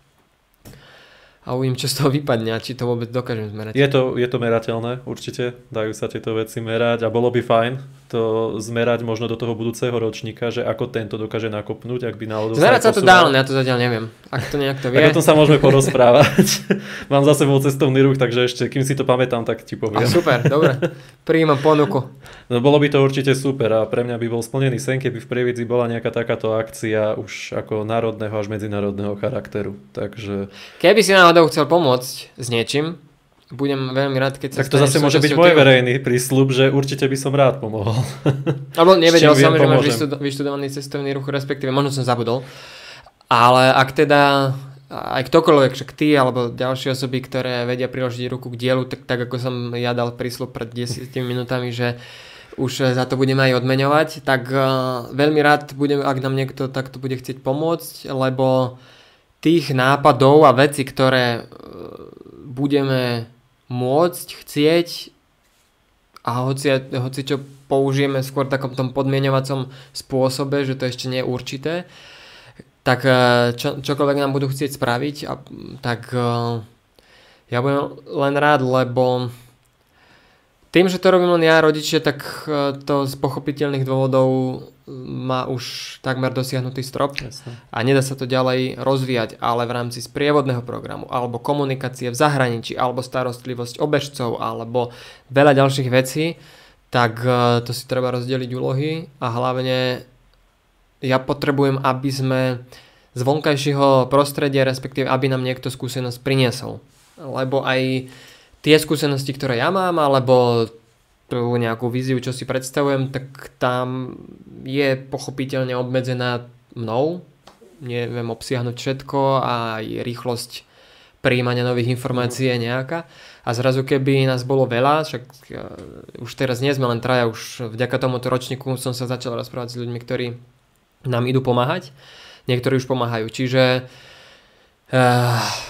a uvidím, čo z toho vypadne a či to vôbec dokážem zmerať. Je to merateľné, určite. Dajú sa tieto veci merať a bolo by fajn to zmerať možno do toho budúceho ročníka, že ako tento dokáže nakopnúť, ak by náhodou zmerať sa to dá, ja to zatiaľ neviem. Ak to nejak to vie. Tak o tom sa môžeme porozprávať. Mám za sebou cestovný ruch, takže ešte, kým si to pamätám, tak ti poviem. Super, dobre. Prijímam ponuku. No bolo by to určite super a pre mňa by bol splnený sen, keby v Prievidzi bola nejaká takáto akcia už ako národného až medzinárodného charakteru. Takže keby si náhodou chcel pomôcť s niečím, budem veľmi rád, keď sa tak to zase môže byť môj verejný prísľub, že určite by som rád pomohol. Alebo nevedel som, že máš vyštudovaný cestovný ruch, respektíve možno som zabudol. Ale ak teda aj ktokoľvek, však ty alebo ďalšie osoby, ktoré vedia priložiť ruku k dielu, tak ako som ja dal prísľub pred 10 minútami, že už za to budeme aj odmeňovať, tak veľmi rád budem, ak nám niekto takto bude chcieť pomôcť, lebo tých nápadov a vecí, ktoré budeme môcť, chcieť a hoci čo použijeme skôr v takom tom podmieňovacom spôsobe, že to ešte nie je určité, tak čokoľvek nám budú chcieť spraviť, tak ja budem len rád, lebo tým, že to robím len ja, rodičia, tak to z pochopiteľných dôvodov má už takmer dosiahnutý strop. Jasne. A nedá sa to ďalej rozvíjať, ale v rámci sprievodného programu, alebo komunikácie v zahraničí, alebo starostlivosť o bežcov, alebo veľa ďalších vecí, tak to si treba rozdeliť úlohy a hlavne ja potrebujem, aby sme z vonkajšieho prostredia, respektíve aby nám niekto skúsenosť priniesol. Lebo aj tie skúsenosti, ktoré ja mám, alebo tú nejakú víziu, čo si predstavujem, tak tam je pochopiteľne obmedzená mnou. Neviem obsiahnuť všetko a aj rýchlosť prijímania nových informácií je nejaká. A zrazu keby nás bolo veľa, však už teraz nie sme len traja, už vďaka tomuto ročníku som sa začal rozprávať s ľuďmi, ktorí nám idú pomáhať. Niektorí už pomáhajú. Čiže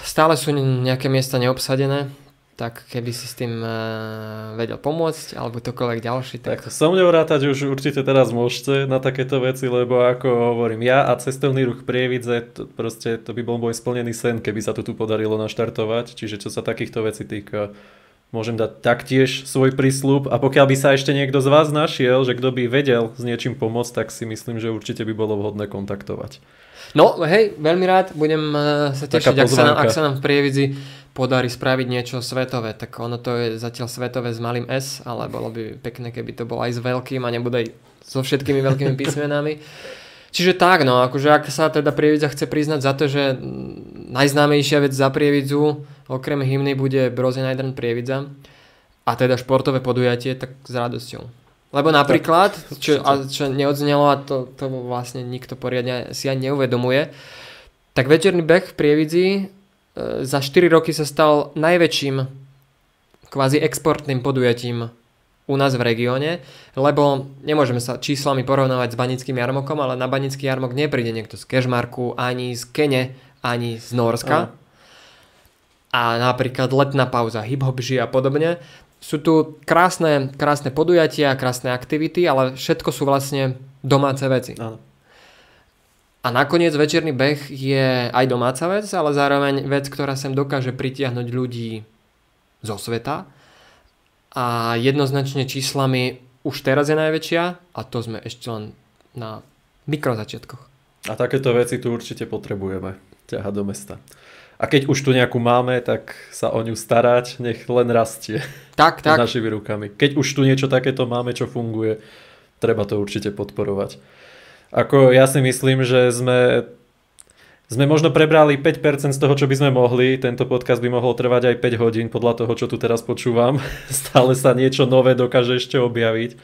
stále sú nejaké miesta neobsadené, tak keby si s tým vedel pomôcť, alebo ktokoľvek ďalší. Tak so mňou rátať už určite teraz môžete na takéto veci, lebo ako hovorím, ja a cestovný ruch Prievidze, to by bol môj splnený sen, keby sa to tu podarilo naštartovať. Čiže čo sa takýchto vecí týka, môžem dať taktiež svoj prísľub a pokiaľ by sa ešte niekto z vás našiel, že kto by vedel s niečím pomôcť, tak si myslím, že určite by bolo vhodné kontaktovať. No hej, veľmi rád, budem sa tešiť, ak sa nám v Prievidzi podarí spraviť niečo svetové, tak ono to je zatiaľ svetové s malým S, ale bolo by pekné, keby to bolo aj s veľkým a nebude aj so všetkými veľkými písmenami. Čiže tak, no, akože ak sa teda Prievidza chce priznať za to, že najznámejšia vec za Prievidzu, okrem hymny, bude Brose Night Run Prievidza a teda športové podujatie, tak s radosťou. Lebo napríklad, čo neodznelo a to vlastne nikto poriadne si ani neuvedomuje, tak večerný beh v Prievidzi za 4 roky sa stal najväčším kvázi exportným podujatím u nás v regióne, lebo nemôžeme sa číslami porovnávať s Banickým jarmokom, ale na Banický jarmok nepríde niekto z Kežmarku, ani z Kene, ani z Nórska. A napríklad letná pauza, hip-hop žije a podobne. Sú tu krásne podujatia, krásne aktivity, ale všetko sú vlastne domáce veci. Áno. A nakoniec večerný beh je aj domáca vec, ale zároveň vec, ktorá sem dokáže pritiahnuť ľudí zo sveta. A jednoznačne číslami už teraz je najväčšia a to sme ešte len na mikrozačiatkoch. A takéto veci tu určite potrebujeme ťahať do mesta. A keď už tu nejakú máme, tak sa o ňu starať, nech len rastie. Tak. Našimi rukami. Keď už tu niečo takéto máme, čo funguje, treba to určite podporovať. Ako ja si myslím, že sme možno prebrali 5% z toho, čo by sme mohli. Tento podcast by mohol trvať aj 5 hodín podľa toho, čo tu teraz počúvam. Stále sa niečo nové dokáže ešte objaviť.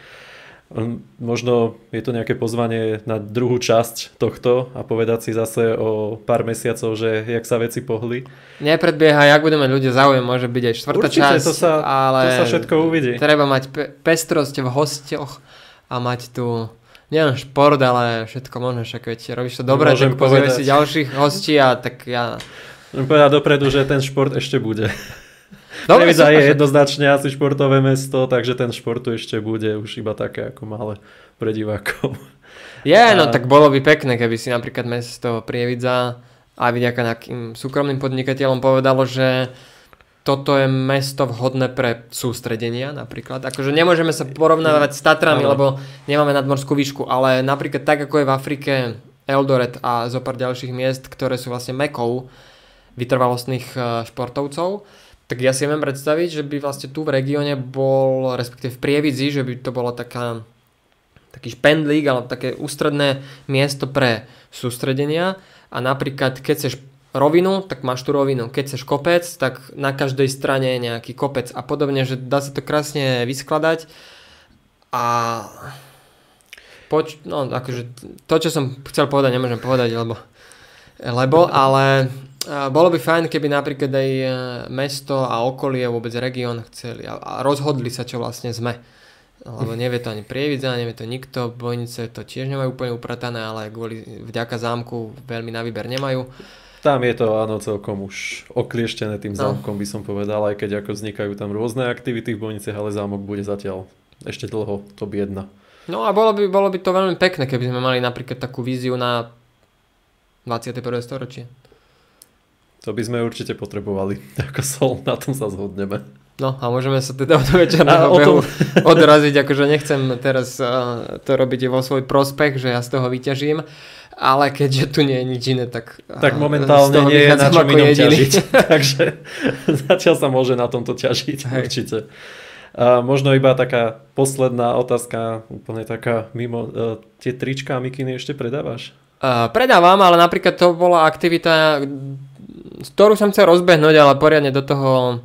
Možno je to nejaké pozvanie na druhú časť tohto a povedať si zase o pár mesiacov, že jak sa veci pohli. Nepredbiehaj, ak budeme ľudia záujem, môže byť aj štvrtá časť. To sa všetko uvidí. Treba mať pestrosť v hosťoch a mať tu nielen šport, ale všetko možno, však veď robíš to dobre, tak pozrieš si ďalších hostí a tak ja... Môžem povedať dopredu, že ten šport ešte bude. Prievidza je jednoznačne asi športové mesto, takže ten šport tu ešte bude už iba také ako malé pre divákov. No tak bolo by pekné, keby si napríklad mesto Prievidza aj vďaka nejakým súkromným podnikateľom povedalo, že toto je mesto vhodné pre sústredenia napríklad. Akože nemôžeme sa porovnávať s Tatrami, lebo nemáme nadmorskú výšku, ale napríklad tak, ako je v Afrike Eldoret a zopár ďalších miest, ktoré sú vlastne mekou vytrvalostných športovcov, tak ja si viem predstaviť, že by vlastne tu v regióne bol, respektíve v Prievidzi, že by to bolo taký špendlík alebo také ústredné miesto pre sústredenia a napríklad keď chceš rovinu, tak máš tú rovinu. Keď chceš kopec, tak na každej strane je nejaký kopec a podobne, že dá sa to krásne vyskladať a akože to, čo som chcel povedať, nemôžem povedať, lebo ale Bolo by fajn, keby napríklad aj mesto a okolie, vôbec región chceli a rozhodli sa, čo vlastne sme. Lebo nevie to ani Prievidza, nevie to nikto, Bojnice to tiež nemajú úplne upratané, ale vďaka zámku veľmi na výber nemajú. Tam je to áno celkom už oklieštené tým zámkom, by som povedal, aj keď ako vznikajú tam rôzne aktivity v Bojniciach, ale zámok bude zatiaľ ešte dlho top 1. No a bolo by to veľmi pekné, keby sme mali napríklad takú víziu na 21. storočie. To by sme určite potrebovali, ako sol, na tom sa zhodneme. No a môžeme sa teda od večerného behu odraziť, akože nechcem teraz to robiť vo svoj prospech, že ja z toho vyťažím, ale keďže tu nie je nič iné, tak momentálne nie je na čom inom ťažiť. Takže zatiaľ sa môže na tomto ťažiť, určite. Možno iba taká posledná otázka, úplne taká mimo, tie trička a mikiny ešte predávaš? Predávam, ale napríklad to bola aktivita, ktorú som chcel rozbehnúť, ale poriadne do toho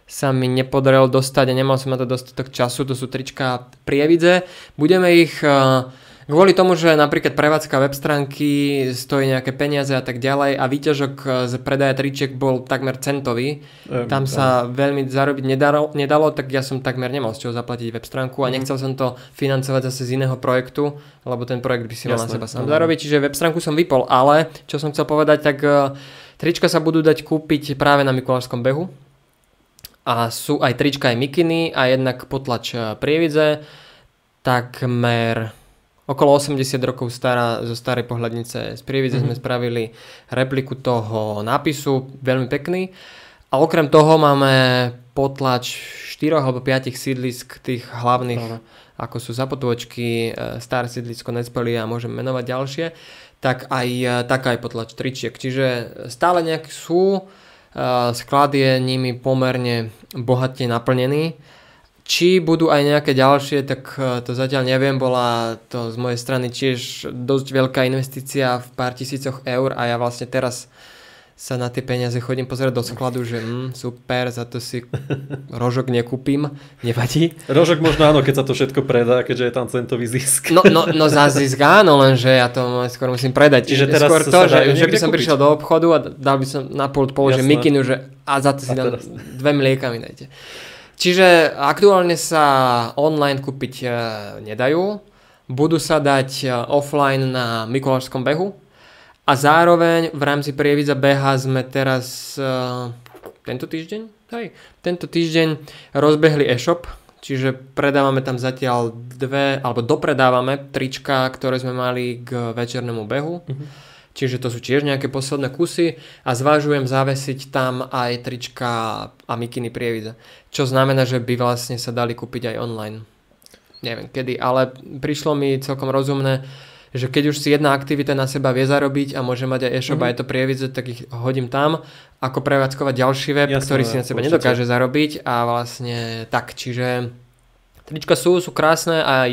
sa mi nepodarilo dostať a nemal som na to dostatok času. To sú trička Prievidze. Budeme ich kvôli tomu, že napríklad prevádzka web stránky stojí nejaké peniaze a tak ďalej a výťažok z predaja tričiek bol takmer centový. Tam sa veľmi zarobiť nedalo, tak ja som takmer nemal z čoho zaplatiť web stránku a nechcel som to financovať zase z iného projektu, lebo ten projekt by si mal na seba sám zarobiť. Čiže web stránku som vypol, ale čo som chcel povedať, tak trička sa budú dať kúpiť práve na Mikulášskom behu. A sú aj trička, aj mikiny a jednak potlač Prievidze, takmer okolo 80 rokov stará, zo starej pohľadnice z Prievidze sme spravili repliku toho nápisu, veľmi pekný. A okrem toho máme potlač 4 alebo 5 sídlisk tých hlavných, ako sú Zapotôčky, Staré sídlisko Necpelie a môžem menovať ďalšie, tak aj taká aj potlač tričiek. Čiže stále nejak sú. Sklad je nimi pomerne bohatne naplnený. Či budú aj nejaké ďalšie, tak to zatiaľ neviem. Bola to z mojej strany tiež dosť veľká investícia v pár tisícoch eur a ja vlastne teraz sa na tie peniaze chodím pozerať do skladu, že super, za to si rožok nekúpim, nevadí. Rožok možno áno, keď sa to všetko predá, keďže je tam centový zisk. No za zisk áno, lenže ja to skôr musím predať. Čiže teraz skôr to, že by som prišiel do obchodu a dal by som na pult položiť mikinu, že a za to si dám 2 mlieka mi dajte. Čiže aktuálne sa online kúpiť nedajú, budú sa dať offline na Mikulášskom behu. A zároveň v rámci Prievidza BH sme teraz tento týždeň rozbehli e-shop, čiže predávame tam zatiaľ dopredávame trička, ktoré sme mali k večernému behu. Čiže to sú tiež nejaké posledné kusy a zvažujem zavesiť tam aj trička a mikiny Prievidza. Čo znamená, že by vlastne sa dali kúpiť aj online. Neviem kedy, ale prišlo mi celkom rozumné, že keď už si jedna aktivita na seba vie zarobiť a môže mať aj e-shop a je to Prievidze, tak ich hodím tam, ako prevádzkovať ďalší web, ktorý si na seba nedokáže zarobiť a vlastne tak, čiže trička sú krásne a aj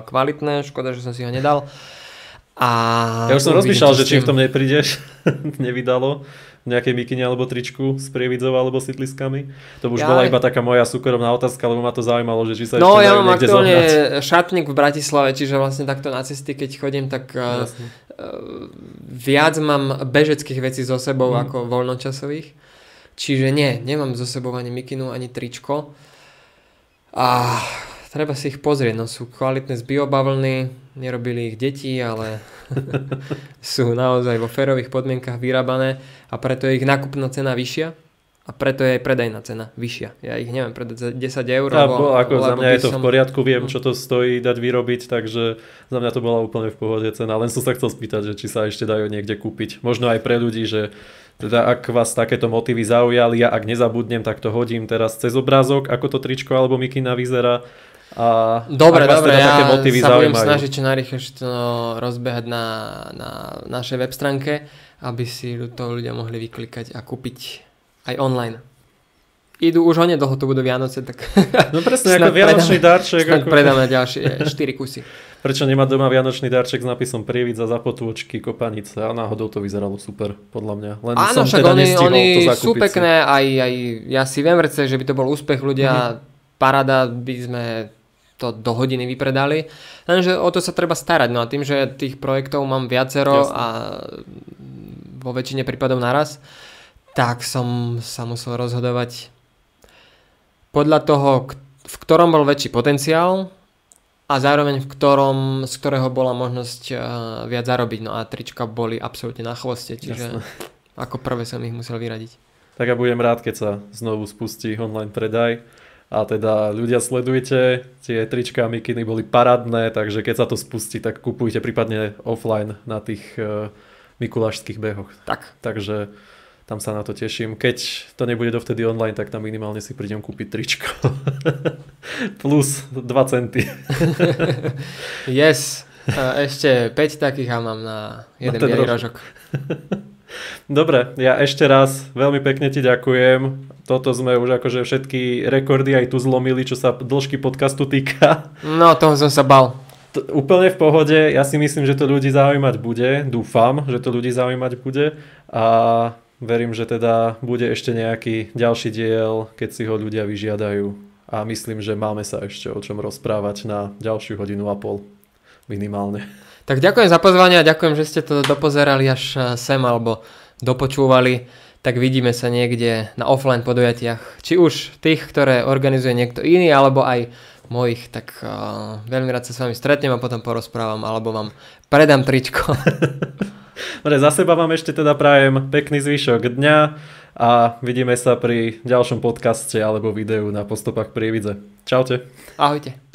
kvalitné, škoda, že som si ho nedal. Ja už som rozmýšľal, že či v tom neprídeš, nevydalo nejakej mikine alebo tričku s Prievidzou alebo sídliskami. To už bola iba taká moja súkromná otázka, lebo ma to zaujímalo, že či sa ešte dajú niekde zohnať. No ja mám aktuálne šatník v Bratislave, čiže vlastne takto na cesty, keď chodím, tak viac mám bežeckých vecí so sebou ako voľnočasových. Čiže nemám so sebou ani mikinu, ani tričko. A treba si ich pozrieť, no sú kvalitné z biobavlny, nerobili ich deti, ale sú naozaj vo férových podmienkach vyrábané a preto je ich nákupná cena vyššia a preto je aj predajná cena vyššia. Ja ich neviem predať za 10 eur. Ako za mňa je to v poriadku, viem čo to stojí dať vyrobiť, takže za mňa to bola úplne v pohode cena. Len som sa chcel spýtať, že či sa ešte dajú niekde kúpiť. Možno aj pre ľudí, že teda ak vás takéto motívy zaujali a ak nezabudnem, tak to hodím teraz cez obrázok, ako to tričko alebo mikina vyzerá. Dobre, ja sa budem snažiť čo najrýchlejšie to rozbehať na našej web stránke, aby si to ľudia mohli vyklikať a kúpiť aj online. Idú už onedlho, to budú Vianoce, tak no presne, ako vianočný darček. Snad predáme ďalšie 4 kusy. Prečo nemá doma vianočný darček s nápisom Prievidza, Zapotôčky, Kopanice a náhodou to vyzeralo super, podľa mňa. Len áno, však oni sú pekné, aj ja si viem vrce, že by to bol úspech ľudia, paráda, by sme to do hodiny vypredali, lenže o to sa treba starať. No a tým, že tých projektov mám viacero a vo väčšine prípadov naraz, tak som sa musel rozhodovať podľa toho, v ktorom bol väčší potenciál a zároveň z ktorého bola možnosť viac zarobiť. No a trička boli absolútne na chvoste, čiže ako prvé som ich musel vyradiť. Tak ja budem rád, keď sa znovu spustí online predaj. A teda ľudia, sledujte, tie trička a mikiny boli parádne, takže keď sa to spustí, tak kupujte prípadne offline na tých mikulášských behoch. Takže tam sa na to teším. Keď to nebude dovtedy online, tak tam minimálne si prídem kúpiť tričko. Plus 2 centy. Yes. Ešte 5 takých a mám na jeden bielý rožok. Dobre, ja ešte raz veľmi pekne ti ďakujem. Toto sme už akože všetky rekordy aj tu zlomili, čo sa dĺžky podcastu týka. No, toho som sa bal. Úplne v pohode, ja si myslím, že to ľudí zaujímať bude. Dúfam, že to ľudí zaujímať bude. A verím, že teda bude ešte nejaký ďalší diel, keď si ho ľudia vyžiadajú. A myslím, že máme sa ešte o čom rozprávať na ďalšiu 1.5 hodinu minimálne. Tak ďakujem za pozvanie a ďakujem, že ste to dopozerali až sem alebo dopočúvali. Tak vidíme sa niekde na offline podujatiach. Či už tých, ktoré organizuje niekto iný, alebo aj mojich. Tak veľmi rád sa s vami stretnem a potom porozprávam, alebo vám predám tričko. Dobre, za seba vám ešte teda prajem pekný zvyšok dňa a vidíme sa pri ďalšom podcaste alebo videu na Postopách Prievidze. Čaute. Ahojte.